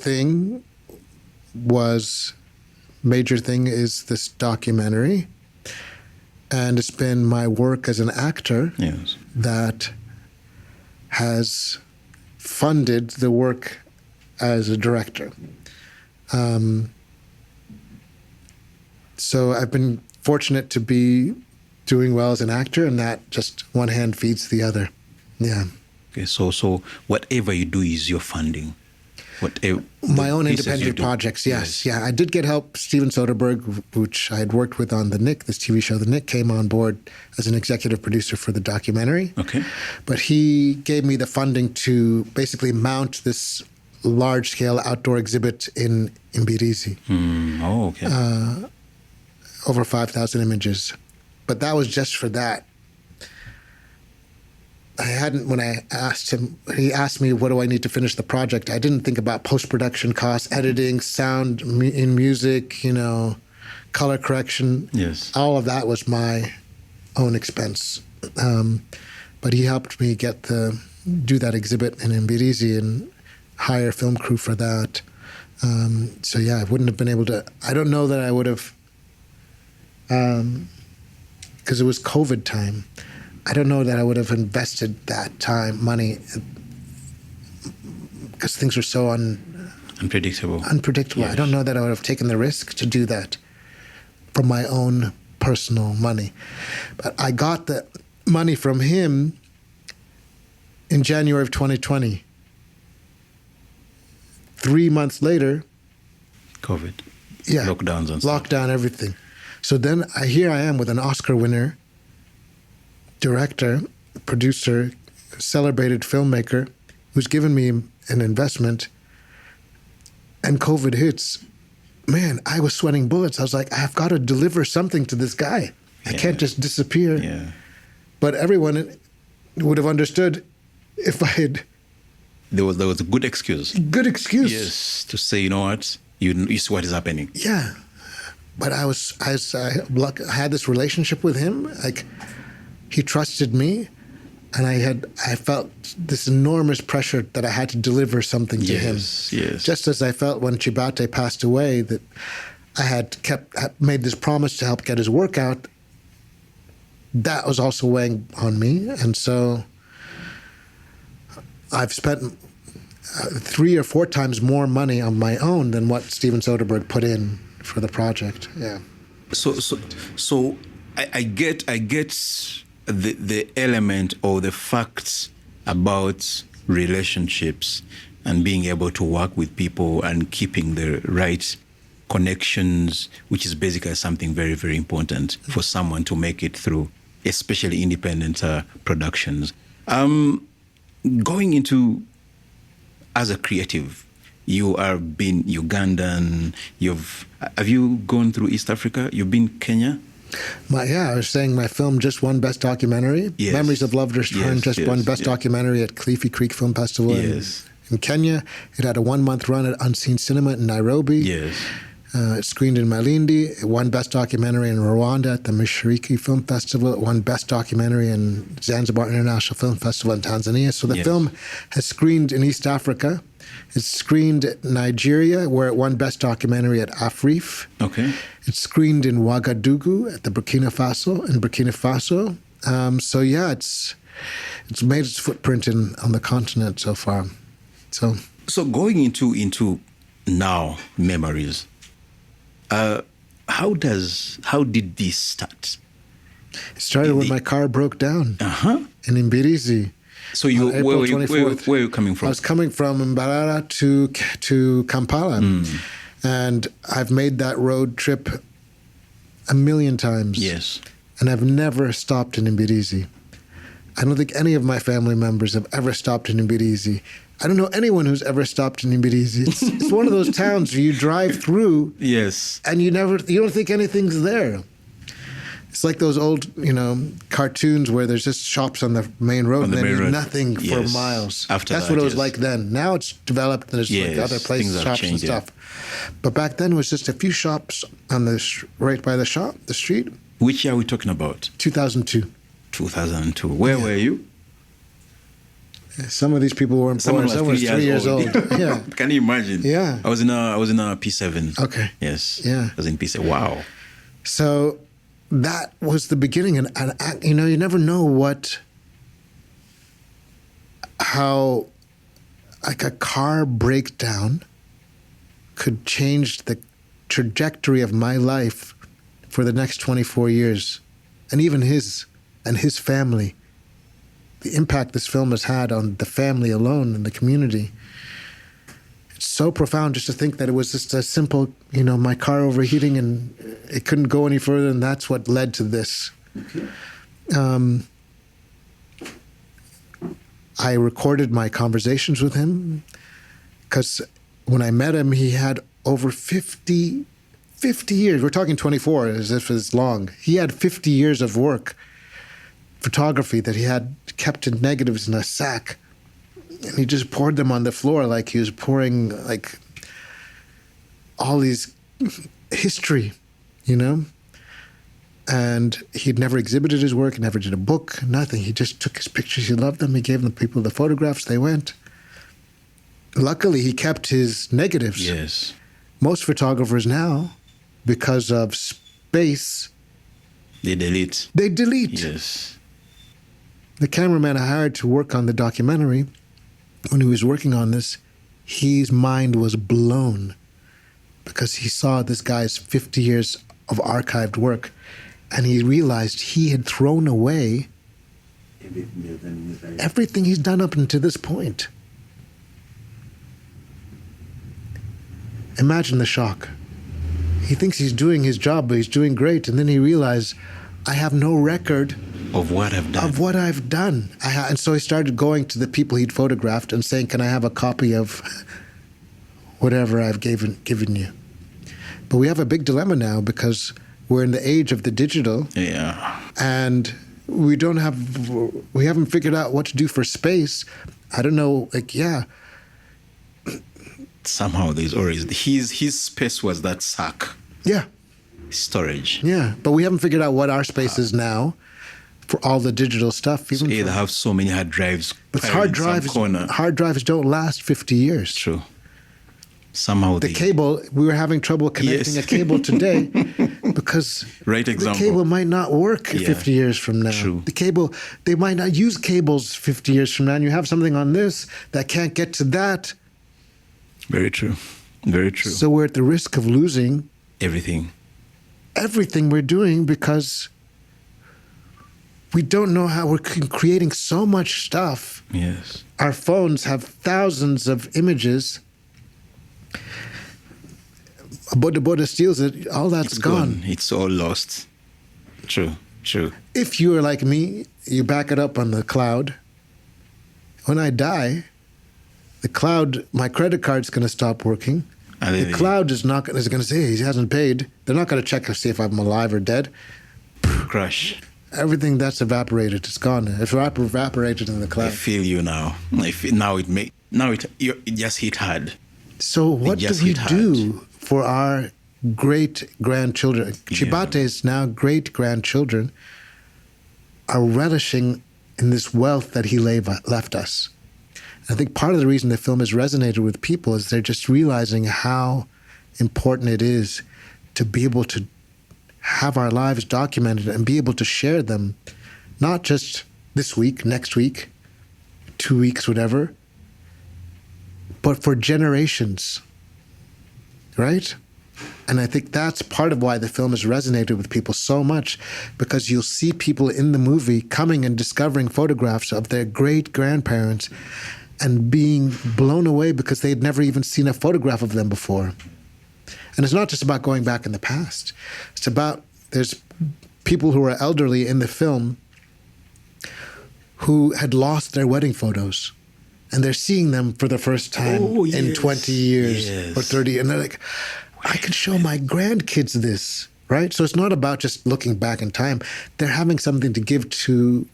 Speaker 2: thing major thing is this documentary. And it's been my work as an actor that has funded the work as a director. So I've been fortunate to be doing well as an actor, and that just one hand feeds the other. Yeah.
Speaker 1: Okay, so whatever you do is your funding.
Speaker 2: My own independent projects, yes. Yeah, I did get help. Steven Soderbergh, which I had worked with on The Nick, this TV show The Nick, came on board as an executive producer for the documentary.
Speaker 1: Okay.
Speaker 2: But he gave me the funding to basically mount this large-scale outdoor exhibit in Mbirizi.
Speaker 1: Okay.
Speaker 2: Over 5,000 images. But that was just for that. When I asked him, he asked me, what do I need to finish the project? I didn't think about post-production costs, editing, sound in music, color correction.
Speaker 1: Yes.
Speaker 2: All of that was my own expense. But he helped me do that exhibit in Mbirizi and hire a film crew for that. I wouldn't have been able to, I don't know that I would have, because it was COVID time. I don't know that I would have invested that money, because things were so
Speaker 1: unpredictable.
Speaker 2: Yes. I don't know that I would have taken the risk to do that from my own personal money. But I got the money from him in January of 2020. 3 months later,
Speaker 1: COVID.
Speaker 2: Yeah.
Speaker 1: Lockdowns and stuff.
Speaker 2: Lockdown, everything. So then here I am with an Oscar winner, director, producer, celebrated filmmaker, who's given me an investment, and COVID hits. Man, I was sweating bullets. I was like, I've got to deliver something to this guy. I can't just disappear.
Speaker 1: Yeah.
Speaker 2: But everyone would have understood if I had...
Speaker 1: There was a good excuse.
Speaker 2: Good excuse.
Speaker 1: Yes, to say, you know what, you see what is happening.
Speaker 2: Yeah. but I had this relationship with him. Like, he trusted me, and I felt this enormous pressure that I had to deliver something to him.
Speaker 1: Yes.
Speaker 2: Just as I felt when Chibate passed away, that I had made this promise to help get his work out. That was also weighing on me, and so I've spent 3 or 4 times more money on my own than what Steven Soderbergh put in for the project. Yeah.
Speaker 1: So I get the element or the facts about relationships and being able to work with people and keeping the right connections, which is basically something very, very important for someone to make it through, especially independent productions. Going into, as a creative, you are been Ugandan. Have you gone through East Africa? You've been Kenya.
Speaker 2: I was saying my film just won Best Documentary.
Speaker 1: Yes.
Speaker 2: Memories of Love Return just won Best Documentary at Cleefy Creek Film Festival in Kenya. It had a 1-month run at Unseen Cinema in Nairobi.
Speaker 1: Yes.
Speaker 2: It screened in Malindi. It won Best Documentary in Rwanda at the Mashiriki Film Festival. It won Best Documentary in Zanzibar International Film Festival in Tanzania. So the film has screened in East Africa. It's screened in Nigeria, where it won Best Documentary at Afrif.
Speaker 1: Okay.
Speaker 2: It's screened in Ouagadougou at the Burkina Faso. It's made its footprint on the continent so far. So
Speaker 1: going into now memories. How did this start?
Speaker 2: It started when my car broke down in Mbirizi.
Speaker 1: So where were you coming from?
Speaker 2: I was coming from Mbarara to Kampala, and I've made that road trip 1,000,000 times.
Speaker 1: Yes,
Speaker 2: and I've never stopped in Mbirizi. I don't think any of my family members have ever stopped in Mbirizi. I don't know anyone who's ever stopped in Mbirizi. It's one of those towns where you drive through, and you don't think anything's there. It's like those old, cartoons where there's just shops on the main road and then there's nothing for miles. That's what it was like then. Now it's developed and there's like other places, shops and stuff. But back then it was just a few shops on right by the street.
Speaker 1: Which year are we talking about?
Speaker 2: 2002.
Speaker 1: 2002. Where were you?
Speaker 2: Some of these people weren't born. Someone was 3 years old. Yeah.
Speaker 1: Can you imagine?
Speaker 2: Yeah.
Speaker 1: I was in a P7.
Speaker 2: Okay.
Speaker 1: Yes.
Speaker 2: Yeah.
Speaker 1: I was in P7. Wow.
Speaker 2: So that was the beginning, and you never know how like a car breakdown could change the trajectory of my life for the next 24 years, and even his family. The impact this film has had on the family alone and the community. It's so profound just to think that it was just a simple, my car overheating and it couldn't go any further, and that's what led to this. Okay. I recorded my conversations with him because when I met him, he had over 50 years. We're talking 24 as if it's long. He had 50 years of work, photography that he had kept in negatives in a sack. And he just poured them on the floor like he was pouring like all these history, And he'd never exhibited his work, never did a book, nothing. He just took his pictures. He loved them. He gave the people the photographs. They went. Luckily, he kept his negatives.
Speaker 1: Yes.
Speaker 2: Most photographers now, because of space,
Speaker 1: they delete.
Speaker 2: Yes. The cameraman I hired to work on the documentary, when he was working on this, his mind was blown because he saw this guy's 50 years of archived work, and he realized he had thrown away everything he's done up until this point. Imagine the shock. He thinks he's doing his job, but he's doing great, and then he realized, I have no record
Speaker 1: of what I've done.
Speaker 2: And so he started going to the people he'd photographed and saying, can I have a copy of whatever I've given you? But we have a big dilemma now because we're in the age of the digital.
Speaker 1: Yeah.
Speaker 2: And we haven't figured out what to do for space. I don't know,
Speaker 1: Somehow there's always, his space was that sack.
Speaker 2: Yeah.
Speaker 1: storage.
Speaker 2: Yeah, but we haven't figured out what our space is now for all the digital stuff.
Speaker 1: So either have so many hard drives.
Speaker 2: But hard drives don't last 50 years.
Speaker 1: True. Somehow
Speaker 2: the cable, we were having trouble connecting a cable today because the cable might not work 50 years from now.
Speaker 1: True.
Speaker 2: The cable, they might not use cables 50 years from now, and you have something on this that can't get to that.
Speaker 1: Very true. Very true.
Speaker 2: So we're at the risk of losing
Speaker 1: everything
Speaker 2: we're doing because we don't know how we're creating so much stuff.
Speaker 1: Yes.
Speaker 2: Our phones have thousands of images. A Boda steals it, all that's gone.
Speaker 1: It's all lost. True.
Speaker 2: If you are like me, you back it up on the cloud. When I die, the cloud, my credit card's going to stop working. The cloud is going to say, hey, he hasn't paid. They're not going to check to see if I'm alive or dead.
Speaker 1: Crash.
Speaker 2: Everything that's evaporated, it's gone. It's evaporated in the cloud.
Speaker 1: I feel you now. It just hit hard.
Speaker 2: So what do we do for our great-grandchildren? Chibate's now great-grandchildren are relishing in this wealth that he left us. I think part of the reason the film has resonated with people is they're just realizing how important it is to be able to have our lives documented and be able to share them, not just this week, next week, 2 weeks, whatever, but for generations, right? And I think that's part of why the film has resonated with people so much, because you'll see people in the movie coming and discovering photographs of their great-grandparents and being blown away because they'd never even seen a photograph of them before. And it's not just about going back in the past. It's about, there's people who are elderly in the film who had lost their wedding photos. And they're seeing them for the first time in 20 years or 30. And they're like, I can show my grandkids this, right? So it's not about just looking back in time. They're having something to give to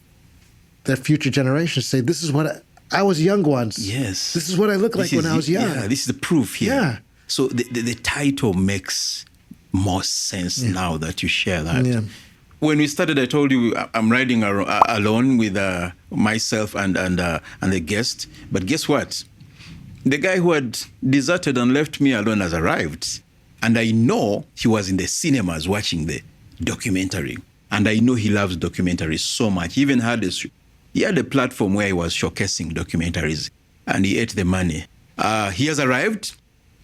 Speaker 2: their future generations. Say, this is what I was young once.
Speaker 1: Yes.
Speaker 2: This is what I looked like when I was young.
Speaker 1: Yeah, this is the proof here.
Speaker 2: Yeah.
Speaker 1: So the title makes more sense now that you share that.
Speaker 2: Yeah.
Speaker 1: When we started, I told you I'm riding alone with myself and the guest. But guess what? The guy who had deserted and left me alone has arrived. And I know he was in the cinemas watching the documentary. And I know he loves documentaries so much. He even had a platform where he was showcasing documentaries. And he ate the money. He has arrived.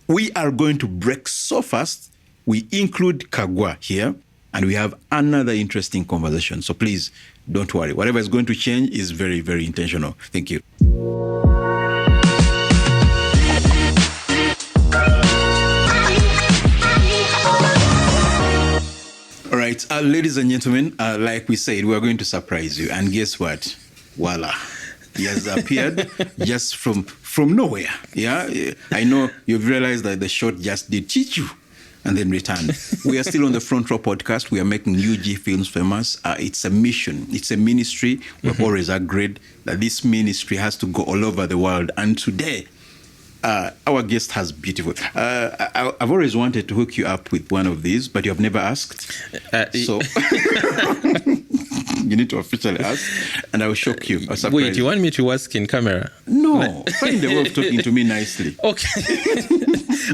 Speaker 1: We are going to break so fast. We include Kagwa here. And we have another interesting conversation. So please, don't worry. Whatever is going to change is very, very intentional. Thank you. All right, ladies and gentlemen, like we said, we're going to surprise you. And guess what? Voila. He has appeared just from nowhere. Yeah, I know you've realized that the shot just did teach you. And then return. We are still on the Front Row podcast. We are making UG films famous. It's a mission. It's a ministry. We've always agreed that this ministry has to go all over the world. And today, our guest has beautiful. I've always wanted to hook you up with one of these, but you have never asked. So you need to officially ask, and I will shock you.
Speaker 3: Wait, you want me to ask in camera?
Speaker 1: No. Find the way of talking to me nicely.
Speaker 3: Okay.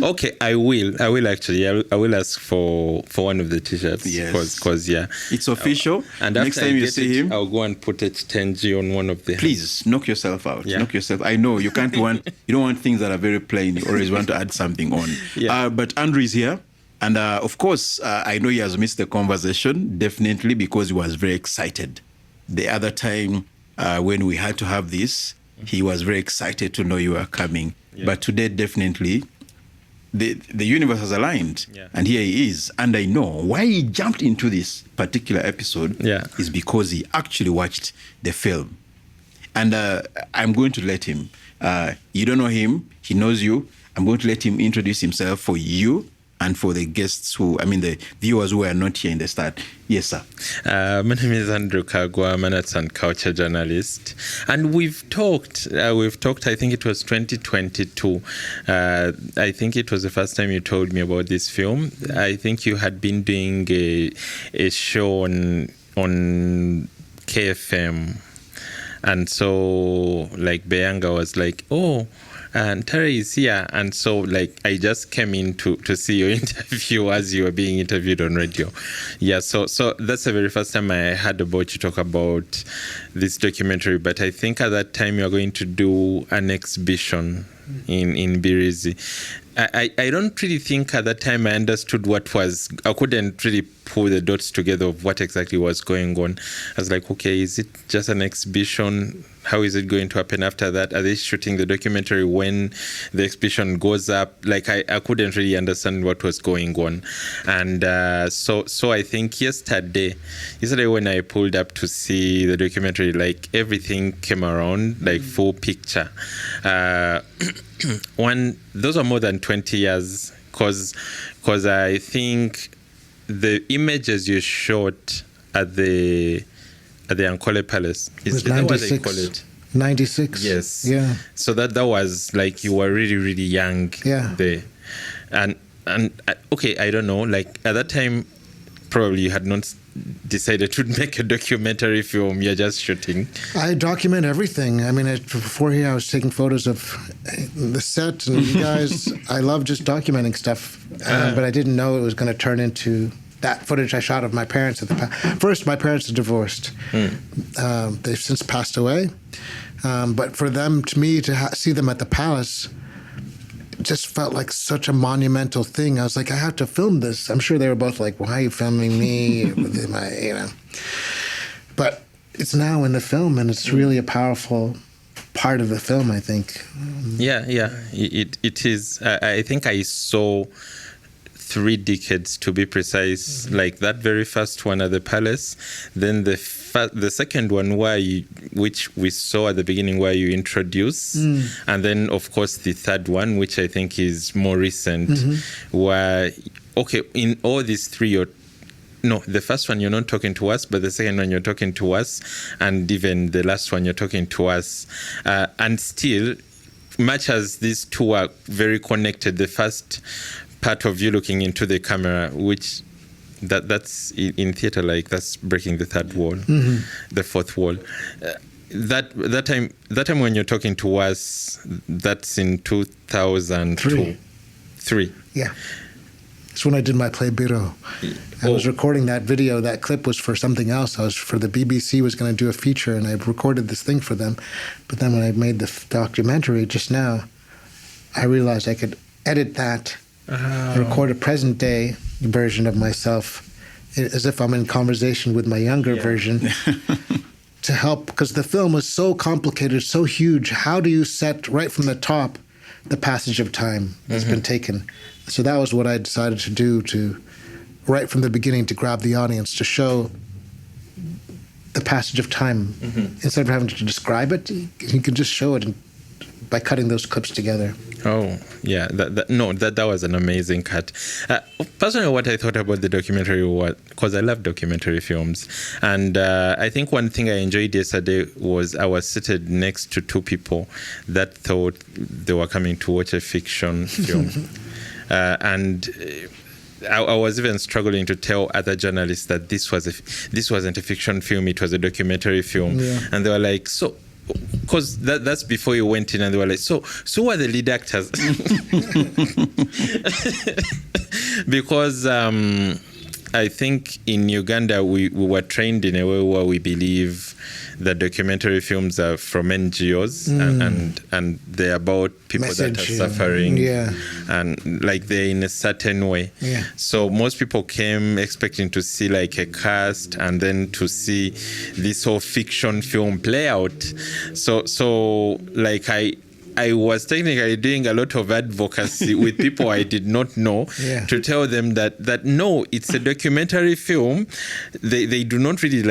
Speaker 3: Okay, I will actually. I will ask for one of the t-shirts.
Speaker 1: Yes.
Speaker 3: Because
Speaker 1: it's official.
Speaker 3: And
Speaker 1: next time you see him,
Speaker 3: I'll go and put it 10G on one of the.
Speaker 1: Please knock yourself out.
Speaker 3: Yeah.
Speaker 1: Knock yourself. I know you don't want things that are very plain. You always want to add something on.
Speaker 3: Yeah.
Speaker 1: But Andrew is here. And of course, I know he has missed the conversation, definitely, because he was very excited. The other time when we had to have this, he was very excited to know you were coming. Yeah. But today, definitely, the universe has aligned.
Speaker 3: Yeah.
Speaker 1: And here he is. And I know why he jumped into this particular episode is because he actually watched the film. And I'm going to let him. You don't know him. He knows you. I'm going to let him introduce himself for you and for the guests the viewers who are not here in the start. Yes, sir.
Speaker 3: My name is Ntare Guma, I'm an arts and culture journalist. And we've talked, I think it was 2022. I think it was the first time you told me about this film. I think you had been doing a show on KFM. And so, Beyanga was like, oh, Ntare is here. And so, I just came in to see your interview as you were being interviewed on radio. Yeah, so that's the very first time I heard about you talk about this documentary. But I think at that time you were going to do an exhibition in Biro. I don't really think at that time I understood I couldn't really pull the dots together of what exactly was going on. I was like, okay, is it just an exhibition? How is it going to happen after that? Are they shooting the documentary when the exhibition goes up? I couldn't really understand what was going on. And so I think yesterday when I pulled up to see the documentary, everything came around, full picture. Those are more than 20 years, because I think the images you shot at the Ankole Palace
Speaker 2: was 96. 96.
Speaker 3: Yes.
Speaker 2: Yeah.
Speaker 3: So that was you were really, really young.
Speaker 2: Yeah.
Speaker 3: There. And okay, I don't know. At that time, probably you had not decided to make a documentary film. You're just shooting.
Speaker 2: I document everything. Before here, I was taking photos of the set and you guys. I love just documenting stuff, but I didn't know it was going to turn into that footage I shot of my parents at the first. My parents are divorced. They've since passed away, but for them, to me, to see them at the palace, it just felt like such a monumental thing. I was like, I have to film this. I'm sure they were both like, why are you filming me? But it's now in the film, and it's really a powerful part of the film, I think.
Speaker 3: Yeah, it is. I think I saw 3 decades, to be precise, that very first one at the palace, then the second one which we saw at the beginning, where you introduce, and then of course the third one, which I think is more recent, where in all these 3, the first one you're not talking to us, but the second one you're talking to us, and even the last one you're talking to us, and still, much as these 2 are very connected, the first part of you looking into the camera, which that's in theater, that's breaking the third wall, the fourth wall. That time when you're talking to us, that's in 2002. 3.
Speaker 2: Yeah. It's when I did my play Biro. I was recording that video. That clip was for something else. I was for the BBC, was going to do a feature, and I recorded this thing for them. But then when I made the documentary just now, I realized I could edit that, record a present day version of myself as if I'm in conversation with my younger version to help, because the film was so complicated, so huge. How do you set right from the top the passage of time that's been taken? So that was what I decided to do, to right from the beginning, to grab the audience, to show the passage of time. Instead of having to describe it, you can just show it by cutting those clips together.
Speaker 3: Oh, yeah. That was an amazing cut. Personally, what I thought about the documentary was, because I love documentary films, and I think one thing I enjoyed yesterday was I was seated next to 2 people that thought they were coming to watch a fiction film. And I was even struggling to tell other journalists that this wasn't a fiction film, it was a documentary film. Yeah. And they were like, so, because that's before you went in, and they were like, so who are the lead actors? Because I think in Uganda we were trained in a way where we believe that documentary films are from NGOs and they're about people that are suffering, and they're in a certain way. Yeah. So most people came expecting to see a cast and then to see this whole fiction film play out. So I was technically doing a lot of advocacy with people I did not know to tell them that no, it's a documentary film. They do not really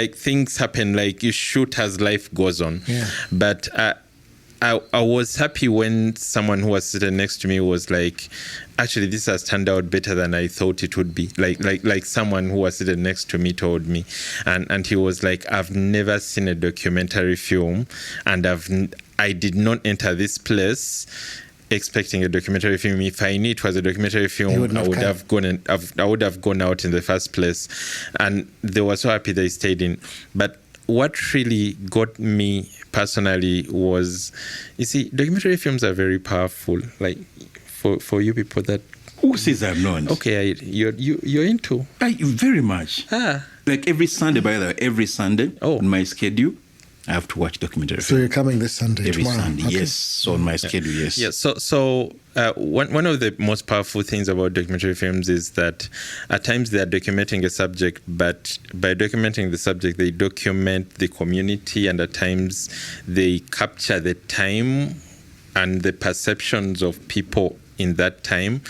Speaker 3: things happen, you shoot as life goes on. Yeah. But I was happy when someone who was sitting next to me was like, actually, this has turned out better than I thought it would be. Like someone who was sitting next to me told me. And he was like, I've never seen a documentary film, and I did not enter this place expecting a documentary film. If I knew it was a documentary film, I would have gone out in the first place. And they were so happy they stayed in. But what really got me personally was, you see, documentary films are very powerful. Like for you people that,
Speaker 1: who says I'm not?
Speaker 3: Okay, you're into.
Speaker 1: Very much. Like every Sunday, by the way, every Sunday on my schedule, I have to watch documentary.
Speaker 2: So you're coming this Sunday
Speaker 1: every
Speaker 2: tomorrow?
Speaker 1: Sunday, okay. Yes. So on my schedule, yes.
Speaker 3: Yeah. So one of the most powerful things about documentary films is that at times they are documenting a subject, but by documenting the subject, they document the community, and at times they capture the time and the perceptions of people in that time.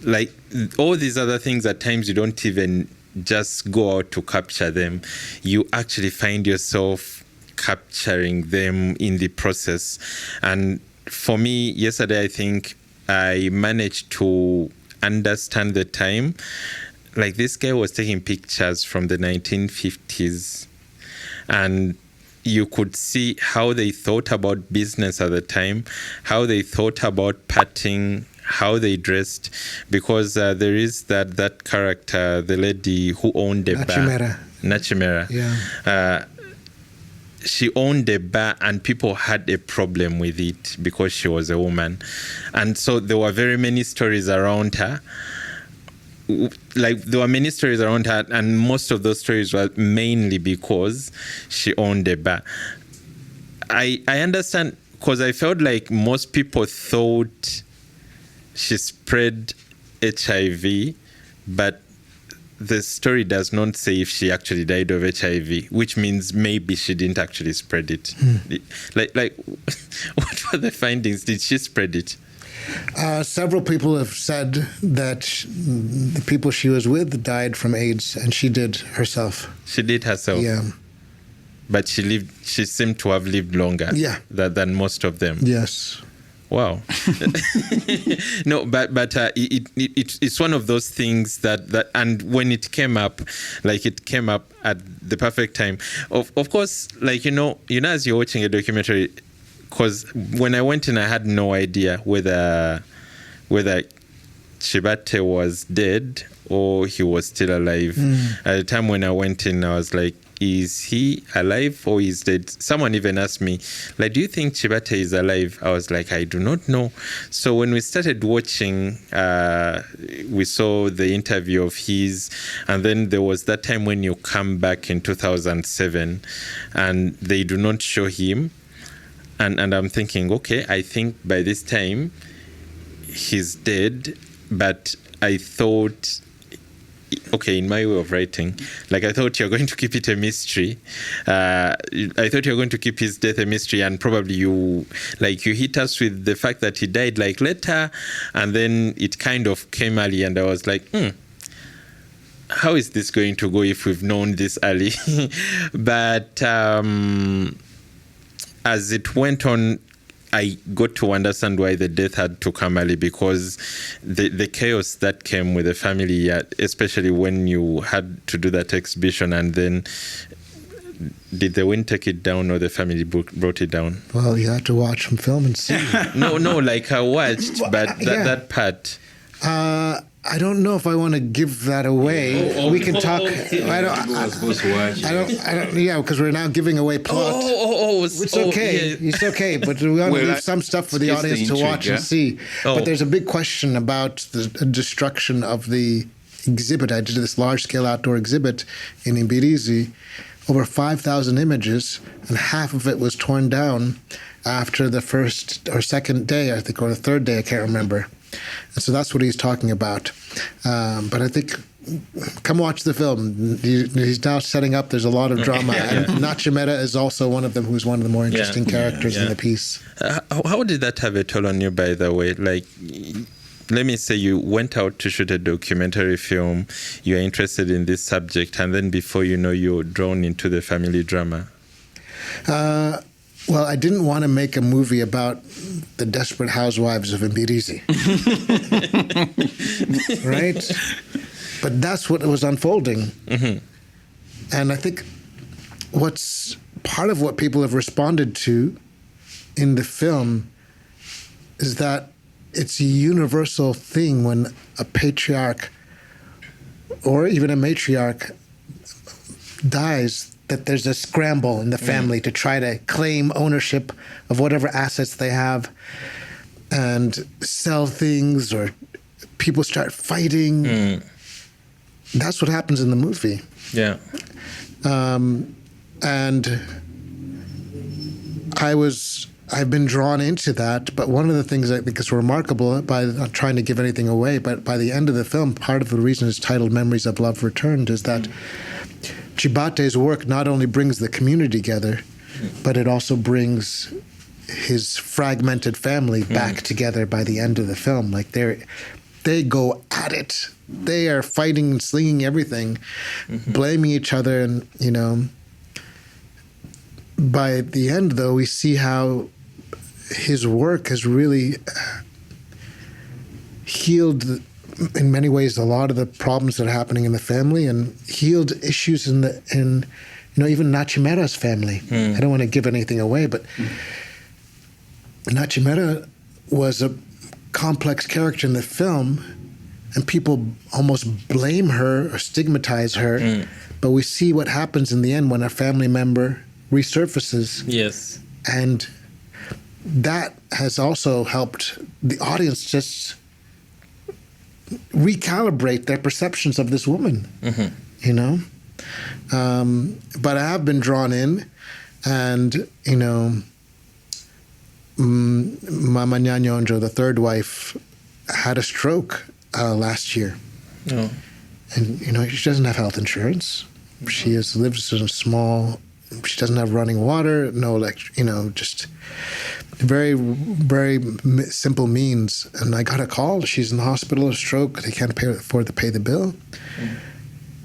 Speaker 3: Like all these other things, at times you don't even just go out to capture them. You actually find yourself capturing them in the process. And for me, yesterday, I think I managed to understand the time. Like this guy was taking pictures from the 1950s, and you could see how they thought about business at the time, how they thought about parting, how they dressed, because there is that character, the lady who owned the bar. Nachimera.
Speaker 2: Yeah.
Speaker 3: She owned a bar, and people had a problem with it because she was a woman. And so there were very many stories around her. Like there were many stories around her, and most of those stories were mainly because she owned a bar. I understand, because I felt like most people thought she spread HIV, but the story does not say if she actually died of HIV, which means maybe she didn't actually spread it. Like, what were the findings? Did she spread it?
Speaker 2: Several people have said that the people she was with died from AIDS, and she did herself.
Speaker 3: She did herself?
Speaker 2: Yeah.
Speaker 3: But she seemed to have lived longer than most of them.
Speaker 2: Yes.
Speaker 3: Wow. No, but it's one of those things that and when it came up, like it came up at the perfect time. Of course, like you know as you're watching a documentary, because when I went in, I had no idea whether Chibate was dead or he was still alive. At the time when I went in, I was like, is he alive or is dead? Someone even asked me, like, do you think Chibate is alive? I was like, I do not know. So when we started watching, we saw the interview of his, and then there was that time when you come back in 2007 and they do not show him. And I'm thinking, okay, I think by this time he's dead, but I thought, okay, in my way of writing, like I thought you're going to keep it a mystery. I thought you're going to keep his death a mystery, and probably you hit us with the fact that he died like later, and then it kind of came early, and I was like, how is this going to go if we've known this early? But as it went on, I got to understand why the death had to come early, because the chaos that came with the family, especially when you had to do that exhibition, and then did the wind take it down or the family brought it down?
Speaker 2: Well, you had to watch some film and see.
Speaker 3: No, like I watched, but that part.
Speaker 2: I don't know if I want to give that away. We can talk. I don't. Yeah, because we're now giving away plot. It's okay. Yeah. It's okay, but we want to leave some stuff for the audience to watch and see. But there's a big question about the destruction of the exhibit. I did this large-scale outdoor exhibit in Mbirizi, over 5,000 images, and half of it was torn down after the first or second day, I think, or the third day. I can't remember. And so that's what he's talking about. But I think, come watch the film. He's now setting up. There's a lot of drama. And Nachimera is also one of them, who's one of the more interesting characters in the piece.
Speaker 3: How did that have a toll on you, by the way? Like, let me say you went out to shoot a documentary film. You're interested in this subject. And then before you know, you're drawn into the family drama.
Speaker 2: Well, I didn't want to make a movie about the desperate housewives of Mbirizi. Right? But that's what was unfolding. Mm-hmm. And I think what's part of what people have responded to in the film is that it's a universal thing when a patriarch or even a matriarch dies, that there's a scramble in the family to try to claim ownership of whatever assets they have and sell things, or people start fighting. That's what happens in the movie.
Speaker 3: Yeah.
Speaker 2: And I've been drawn into that, but one of the things I think is remarkable, by not trying to give anything away, but by the end of the film, part of the reason it's titled Memories of Love Returned is that Chibate's work not only brings the community together, but it also brings his fragmented family back together by the end of the film. Like they go at it. They are fighting and slinging everything, blaming each other. And, you know, by the end, though, we see how his work has really healed, in many ways, a lot of the problems that are happening in the family, and healed issues in you know, even Nachimera's family. I don't want to give anything away, but Nachimera was a complex character in the film, and people almost blame her or stigmatize her. But we see what happens in the end when a family member resurfaces.
Speaker 3: Yes.
Speaker 2: And that has also helped the audience just recalibrate their perceptions of this woman, you know? But I have been drawn in, and, you know, Mama Nyanyonjo, the third wife, had a stroke last year. Oh. And, you know, she doesn't have health insurance. She lives in a she doesn't have running water, no you know, just very, very simple means. And I got a call. She's in the hospital, a stroke. They can't afford to pay the bill.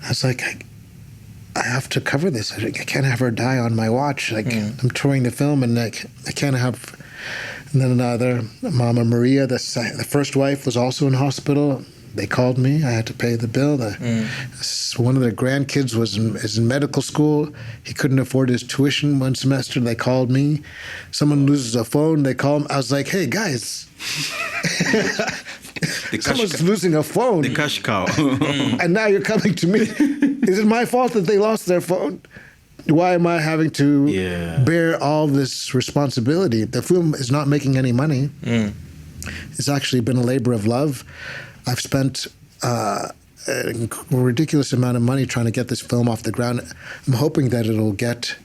Speaker 2: I was like, I have to cover this. I can't have her die on my watch. Like, I'm touring the film, and I can't have. And then another, Mama Maria, the first wife, was also in hospital. They called me. I had to pay the bill. One of their grandkids is in medical school. He couldn't afford his tuition one semester. They called me. Someone loses a phone. They call him. I was like, hey, guys. Someone's losing a phone.
Speaker 1: The cash cow.
Speaker 2: And now you're coming to me. Is it my fault that they lost their phone? Why am I having to bear all this responsibility? The film is not making any money. It's actually been a labor of love. I've spent a ridiculous amount of money trying to get this film off the ground. I'm hoping that it'll get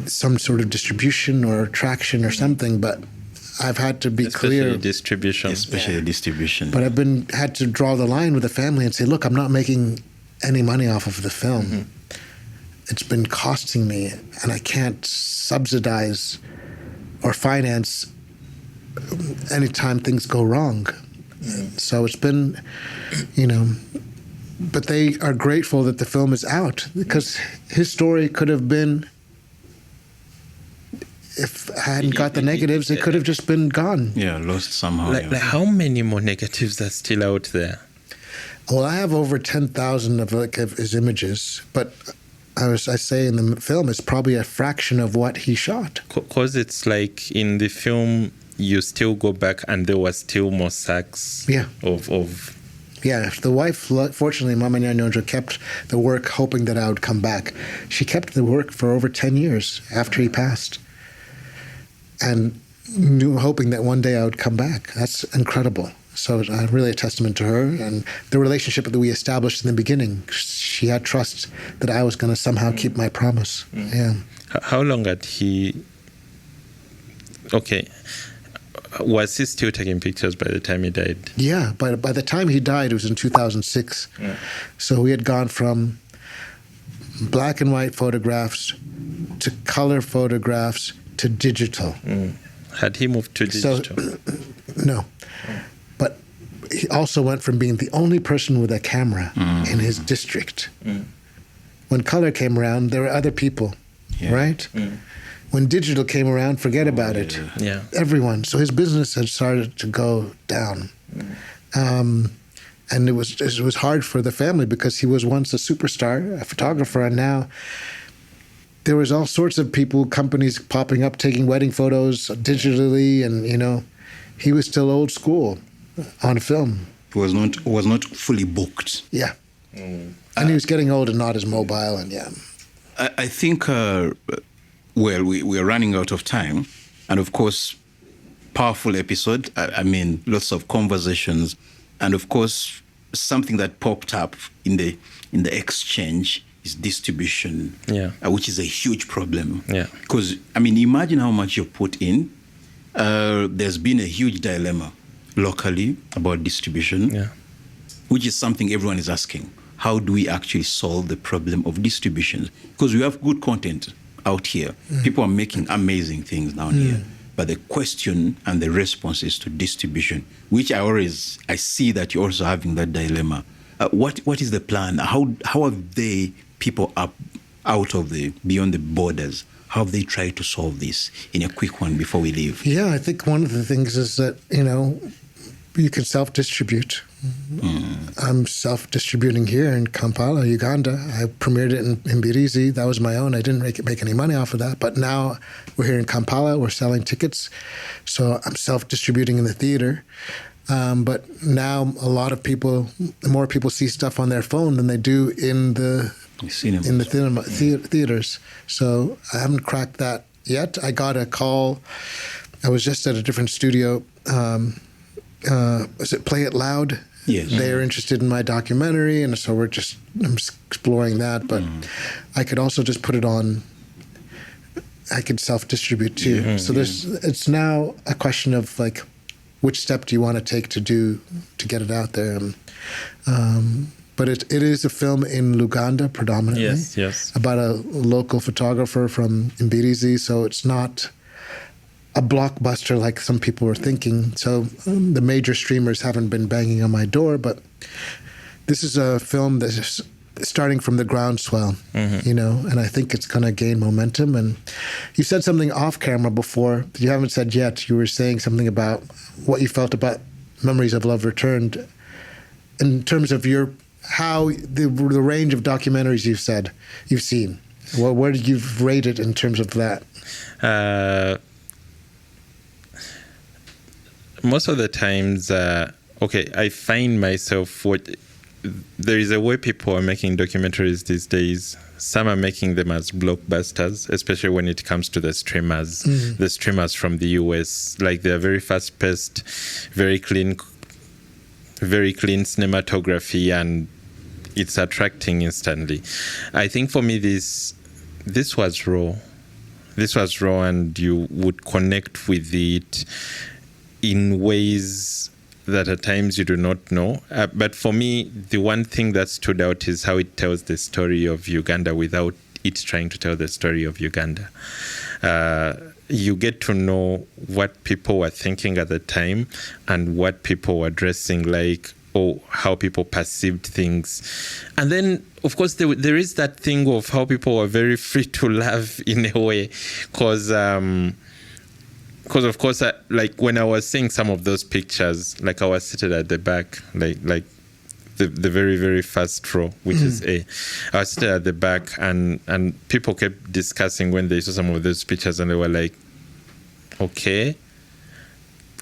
Speaker 2: some sort of distribution or traction or something, but I've had to be clear.
Speaker 3: Distribution.
Speaker 1: Especially distribution.
Speaker 2: But I've had to draw the line with the family and say, look, I'm not making any money off of the film. It's been costing me, and I can't subsidize or finance anytime things go wrong. So it's been, you know, but they are grateful that the film is out, because his story could have been, if I hadn't got the negatives, it could have just been gone.
Speaker 1: Yeah, lost somehow.
Speaker 3: Like how many more negatives are still out there?
Speaker 2: Well, I have over 10,000 of his images, but I say in the film, it's probably a fraction of what he shot.
Speaker 3: Because it's like in the film, you still go back and there was still more sacks of...
Speaker 2: Yeah, the wife, fortunately, Mama Nyanyonjo, kept the work hoping that I would come back. She kept the work for over 10 years after he passed, and hoping that one day I would come back. That's incredible. So really a testament to her and the relationship that we established in the beginning. She had trust that I was going to somehow keep my promise. Yeah.
Speaker 3: How long had he... Okay. Was he still taking pictures by the time he died?
Speaker 2: Yeah. By the time he died, it was in 2006. Yeah. So we had gone from black and white photographs to color photographs to digital.
Speaker 3: Had he moved to digital?
Speaker 2: No. But he also went from being the only person with a camera in his district. When color came around, there were other people, right? When digital came around, forget about it.
Speaker 3: Yeah.
Speaker 2: Everyone. So his business had started to go down. And it was hard for the family because he was once a superstar, a photographer, and now there was all sorts of people, companies popping up, taking wedding photos digitally, and he was still old school on film.
Speaker 1: He was not fully booked.
Speaker 2: Yeah. And he was getting old and not as mobile, and yeah.
Speaker 1: I think, we are running out of time. And of course, powerful episode. I mean, lots of conversations. And of course, something that popped up in the exchange is distribution, which is a huge problem. Yeah. Because, I mean, imagine how much you put in. There's been a huge dilemma locally about distribution, which is something everyone is asking. How do we actually solve the problem of distribution? Because we have good content out here. People are making amazing things down here. But the question and the response is to distribution, which I see that you're also having that dilemma. What is the plan? How have people up out of beyond the borders, how have they tried to solve this in a quick one before we leave? Yeah,
Speaker 2: I think one of the things is that, you can self-distribute. I'm self-distributing here in Kampala, Uganda. I premiered it in Mbirizi. That was my own. I didn't make any money off of that. But now we're here in Kampala. We're selling tickets. So I'm self-distributing in the theater. But now more people see stuff on their phone than they do in the theaters. So I haven't cracked that yet. I got a call. I was just at a different studio. Was it Play It Loud?
Speaker 1: Yes.
Speaker 2: They're interested in my documentary, and so I'm just exploring that. But I could also just put it on. I could self-distribute too. So it's now a question of like, which step do you want to take to get it out there? But it is a film in Luganda predominantly.
Speaker 3: Yes.
Speaker 2: About a local photographer from Mbirizi, so it's not a blockbuster like some people were thinking. So the major streamers haven't been banging on my door, but this is a film that's starting from the groundswell, and I think it's going to gain momentum. And you said something off camera before that you haven't said yet. You were saying something about what you felt about Memories of Love Returned in terms of the range of documentaries you've seen. Where did you rate it in terms of that?
Speaker 3: Most of the times, I find myself there is a way people are making documentaries these days. Some are making them as blockbusters, especially when it comes to the streamers. The streamers from the US, like they're very fast-paced, very clean cinematography, and it's attracting instantly. I think for me, this was raw. This was raw, and you would connect with it in ways that at times you do not know. But for me, the one thing that stood out is how it tells the story of Uganda without it trying to tell the story of Uganda. You get to know what people were thinking at the time and what people were dressing like, or how people perceived things. And then, of course, there is that thing of how people were very free to love in a way, because of course, like when I was seeing some of those pictures, like I was seated at the back, like the very, very first row, which is I was seated at the back, and people kept discussing when they saw some of those pictures, and they were like, okay,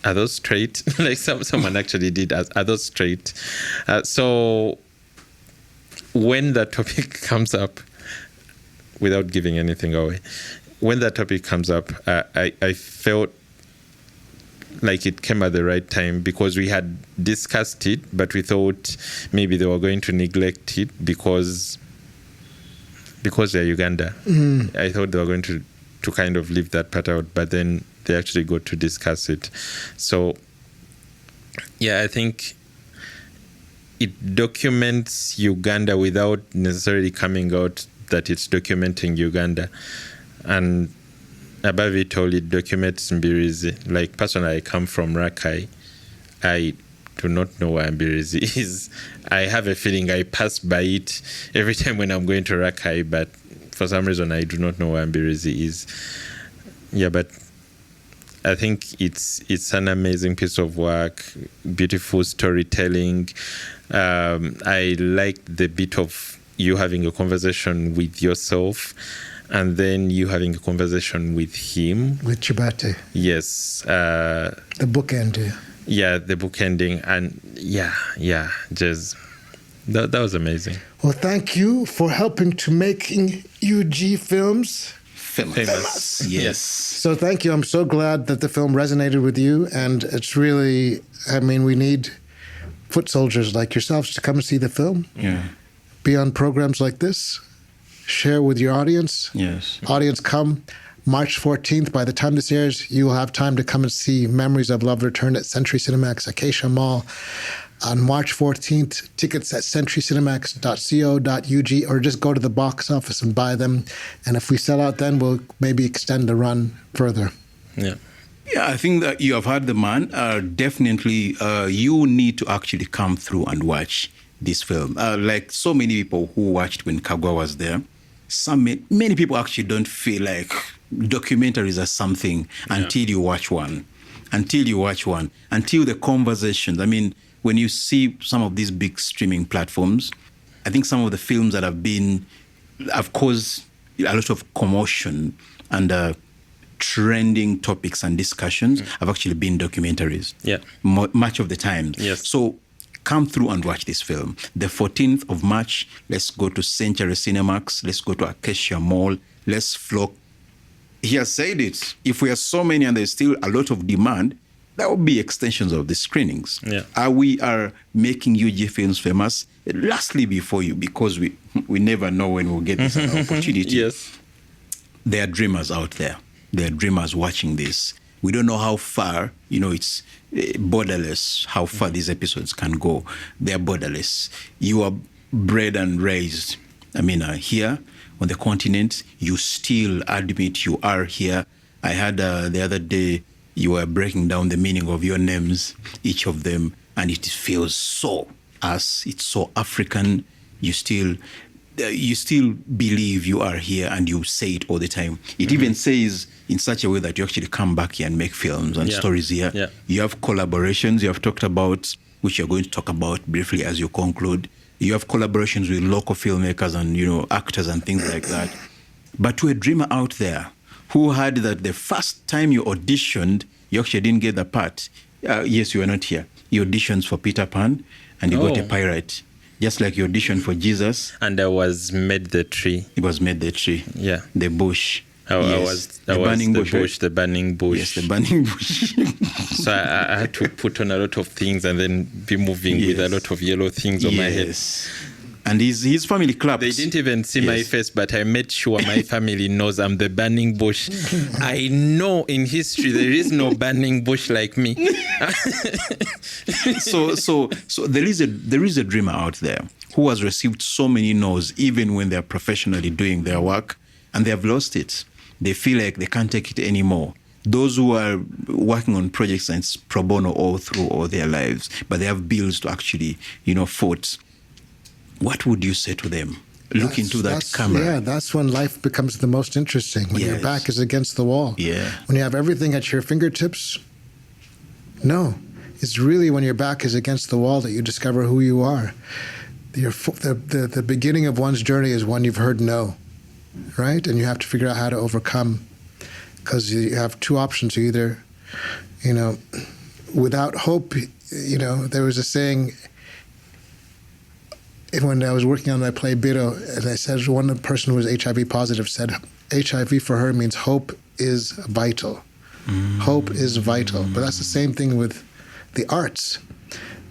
Speaker 3: are those straight? Like someone actually did, are those straight? So when that topic comes up, without giving anything away, when that topic comes up, I felt like it came at the right time, because we had discussed it, but we thought maybe they were going to neglect it because they're Uganda. I thought they were going to kind of leave that part out, but then they actually got to discuss it. So, yeah, I think it documents Uganda without necessarily coming out that it's documenting Uganda. And above it all, it documents Mbirizi. Like, personally, I come from Rakai. I do not know where Mbirizi is. I have a feeling I pass by it every time when I'm going to Rakai, but for some reason, I do not know where Mbirizi is. but I think it's an amazing piece of work, beautiful storytelling. I liked the bit of you having a conversation with yourself and then you having a conversation with him.
Speaker 2: With Chibate.
Speaker 3: Yes.
Speaker 2: The book ending.
Speaker 3: Yeah, the book ending. And just that was amazing.
Speaker 2: Well, thank you for helping to making UG films
Speaker 1: Famous. Yes.
Speaker 2: So thank you. I'm so glad that the film resonated with you. And it's really, I mean, we need foot soldiers like yourselves to come and see the film.
Speaker 1: Yeah.
Speaker 2: Be on programs like this. Share with your audience.
Speaker 1: Yes.
Speaker 2: Audience, come March 14th. By the time this airs, you will have time to come and see Memories of Love Return at Century Cinemax, Acacia Mall. On March 14th, tickets at centurycinemax.co.ug, or just go to the box office and buy them. And if we sell out then, we'll maybe extend the run further.
Speaker 3: Yeah.
Speaker 1: Yeah, I think that you have heard the man. Definitely, you need to actually come through and watch this film. Like so many people who watched when Kagwa was there, many people actually don't feel like documentaries are something until you watch one. Until the conversations. I mean, when you see some of these big streaming platforms, I think some of the films that have caused a lot of commotion and trending topics and discussions have actually been documentaries.
Speaker 3: Yeah.
Speaker 1: Much of the time.
Speaker 3: Yes.
Speaker 1: So come through and watch this film. The 14th of March, let's go to Century Cinemax, let's go to Acacia Mall, let's flock. He has said it. If we are so many and there's still a lot of demand, that would be extensions of the screenings.
Speaker 3: Yeah.
Speaker 1: We are making UG films famous. Lastly, before you, because we never know when we'll get this opportunity.
Speaker 3: Yes.
Speaker 1: There are dreamers out there. There are dreamers watching this. We don't know how far, it's borderless, how far these episodes can go. They're borderless. You are bred and raised, here on the continent. You still admit you are here. I had the other day, you were breaking down the meaning of your names, each of them, and it feels so us. It's so African. You still believe you are here, and you say it all the time. It even says in such a way that you actually come back here and make films and stories here.
Speaker 3: Yeah.
Speaker 1: You have collaborations you have talked about, which you're going to talk about briefly as you conclude. You have collaborations with local filmmakers and actors and things like that. But to a dreamer out there who heard that the first time you auditioned, you actually didn't get the part. Yes, you were not here. You auditioned for Peter Pan, and you got a pirate. Just like you auditioned for Jesus.
Speaker 3: And I was made the tree.
Speaker 1: It was made the tree.
Speaker 3: Yeah.
Speaker 1: The bush.
Speaker 3: I was the burning bush. The burning bush.
Speaker 1: Yes, the burning bush.
Speaker 3: So I had to put on a lot of things and then be moving with a lot of yellow things on my head.
Speaker 1: And his family clapped.
Speaker 3: They didn't even see my face, but I made sure my family knows I'm the burning bush. I know in history there is no burning bush like me.
Speaker 1: So there is a dreamer out there who has received so many no's, even when they're professionally doing their work, and they have lost it. They feel like they can't take it anymore. Those who are working on projects and it's pro bono all through all their lives, but they have bills to actually, foot. What would you say to them? Look into that camera.
Speaker 2: Yeah, that's when life becomes the most interesting, when your back is against the wall.
Speaker 1: Yeah.
Speaker 2: When you have everything at your fingertips. No, it's really when your back is against the wall that you discover who you are. The beginning of one's journey is when you've heard no, right? And you have to figure out how to overcome, because you have two options. You either, without hope, there was a saying, when I was working on my play Biro, and I said one person who was HIV positive said HIV for her means hope is vital. Hope is vital. But that's the same thing with the arts.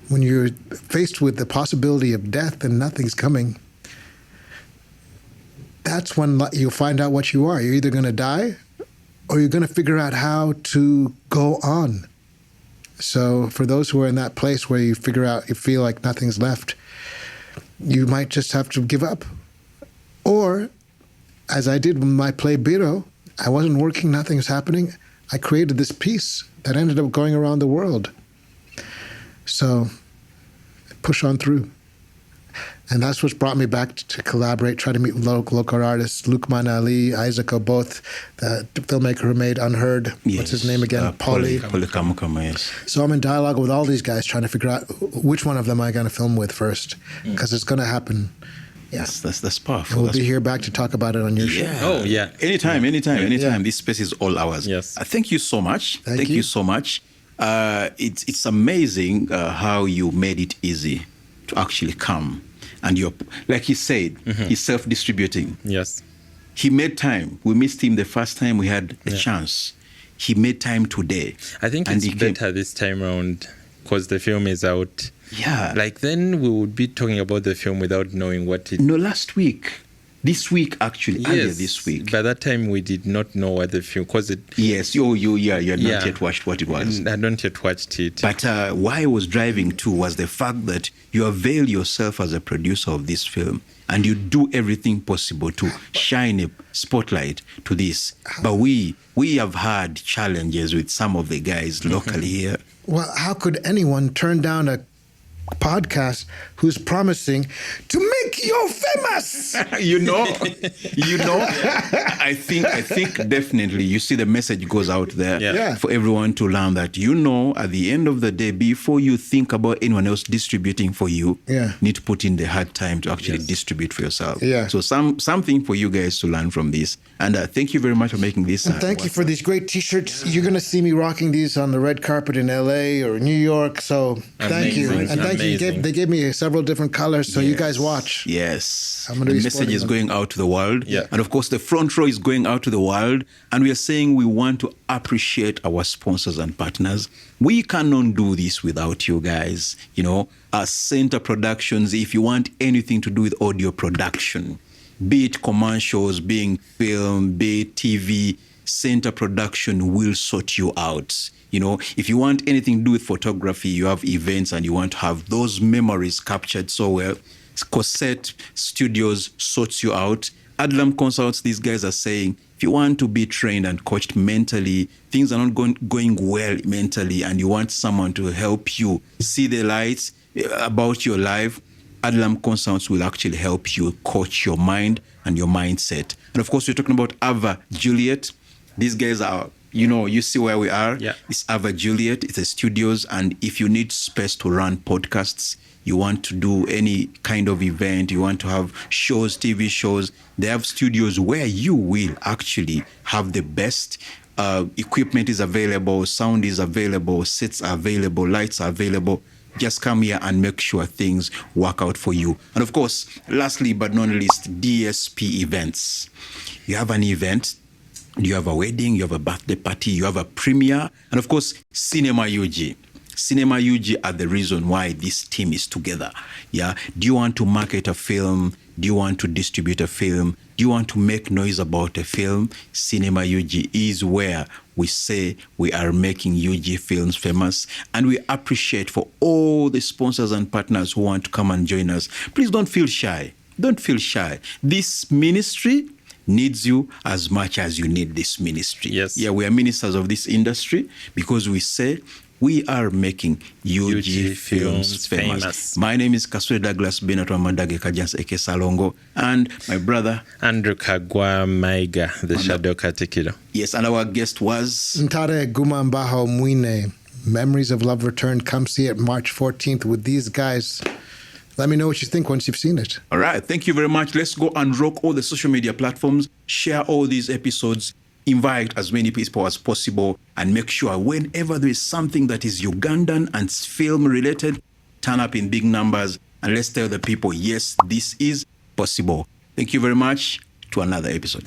Speaker 2: When you're faced with the possibility of death and nothing's coming, that's when you'll find out what you are. You're either going to die or you're going to figure out how to go on. So for those who are in that place where you feel like nothing's left, you might just have to give up. Or, as I did with my play Biro, I wasn't working, nothing was happening. I created this piece that ended up going around the world. So, push on through. And that's what's brought me back to collaborate, try to meet local artists, Lukman Ali, Isaac Oboth, the filmmaker who made Unheard.
Speaker 1: Yes.
Speaker 2: What's his name again?
Speaker 1: Polly Kamukama, yes.
Speaker 2: So I'm in dialogue with all these guys trying to figure out which one of them I'm going to film with first, because it's going to happen.
Speaker 1: Yes, that's powerful.
Speaker 2: And we'll be here back to talk about it on your show.
Speaker 3: Oh, yeah.
Speaker 1: Anytime.
Speaker 2: Yeah.
Speaker 1: This space is all ours.
Speaker 3: Yes.
Speaker 1: Thank you so much.
Speaker 2: Thank you.
Speaker 1: you so much. It's amazing how you made it easy to actually come. And you're, like he said, he's self-distributing.
Speaker 3: Yes.
Speaker 1: He made time. We missed him the first time we had a chance. He made time today.
Speaker 3: I think
Speaker 1: and
Speaker 3: it's better this time around because the film is out.
Speaker 1: Yeah.
Speaker 3: Like then we would be talking about the film without knowing what it...
Speaker 1: No, last week. This week, actually. Earlier
Speaker 3: Yes.
Speaker 1: this week.
Speaker 3: By that time, we did not know what the film... Because it...
Speaker 1: Yes. You had not yet watched what it was.
Speaker 3: I don't yet watched it.
Speaker 1: But why I was driving to was the fact that you avail yourself as a producer of this film and you do everything possible to shine a spotlight to this. But we have had challenges with some of the guys locally here.
Speaker 2: Well, how could anyone turn down a podcast who's promising to make you famous?
Speaker 1: you know, I think definitely you see the message goes out there
Speaker 2: Yeah.
Speaker 1: for everyone to learn that, at the end of the day, before you think about anyone else distributing for you,
Speaker 2: Yeah.
Speaker 1: need to put in the hard time to actually distribute for yourself.
Speaker 2: Yeah.
Speaker 1: So something for you guys to learn from this. And thank you very much for making this.
Speaker 2: And thank you for these great T-shirts. You're going to see me rocking these on the red carpet in LA or New York. So thank you.
Speaker 3: Amazing.
Speaker 2: And thank you. They gave me several different colors, so you guys watch.
Speaker 1: Yes.
Speaker 2: I'm gonna
Speaker 1: The
Speaker 2: be
Speaker 1: message
Speaker 2: sporting
Speaker 1: is
Speaker 2: them.
Speaker 1: going out to the world.
Speaker 3: Yeah.
Speaker 1: And of course, the front row is going out to the world. And we are saying we want to appreciate our sponsors and partners. We cannot do this without you guys. Our Center Productions, if you want anything to do with audio production, be it commercials, being film, be it TV, Center Production will sort you out. If you want anything to do with photography, you have events and you want to have those memories captured so well, Cosette Studios sorts you out. Adlam Consults, these guys are saying, if you want to be trained and coached mentally, things are not going well mentally, and you want someone to help you see the lights about your life, Adlam Consults will actually help you coach your mind and your mindset. And of course, we're talking about Ava Juliet. These guys are, you see where we are.
Speaker 3: Yeah.
Speaker 1: It's Ava Juliet. It's a studios. And if you need space to run podcasts, you want to do any kind of event, you want to have shows, TV shows, they have studios where you will actually have the best equipment is available, sound is available, sets are available, lights are available. Just come here and make sure things work out for you. And of course, lastly but not least, DSP events. You have an event, you have a wedding, you have a birthday party, you have a premiere, and of course, Cinema UG. Cinema UG are the reason why this team is together. Yeah. Do you want to market a film? Do you want to distribute a film? Do you want to make noise about a film? Cinema UG is where we say we are making UG films famous, and we appreciate for all the sponsors and partners who want to come and join us. Please don't feel shy. Don't feel shy. This ministry needs you as much as you need this ministry.
Speaker 3: Yes.
Speaker 1: Yeah, we are ministers of this industry because we say we are making UG films famous. My name is Kasure Douglas Benato Amandage Kajans Eke Salongo, and my brother
Speaker 3: Andrew Kagwa Maiga, the Shadow Katikiro.
Speaker 1: Yes, and our guest was
Speaker 2: Ntare Guma Mbaho Mwine. Memories of Love Return. Come see it March 14th with these guys. Let me know what you think once you've seen it.
Speaker 1: All right. Thank you very much. Let's go and rock all the social media platforms. Share all these episodes. Invite as many people as possible. And make sure whenever there is something that is Ugandan and film related, turn up in big numbers. And let's tell the people, yes, this is possible. Thank you very much. To another episode.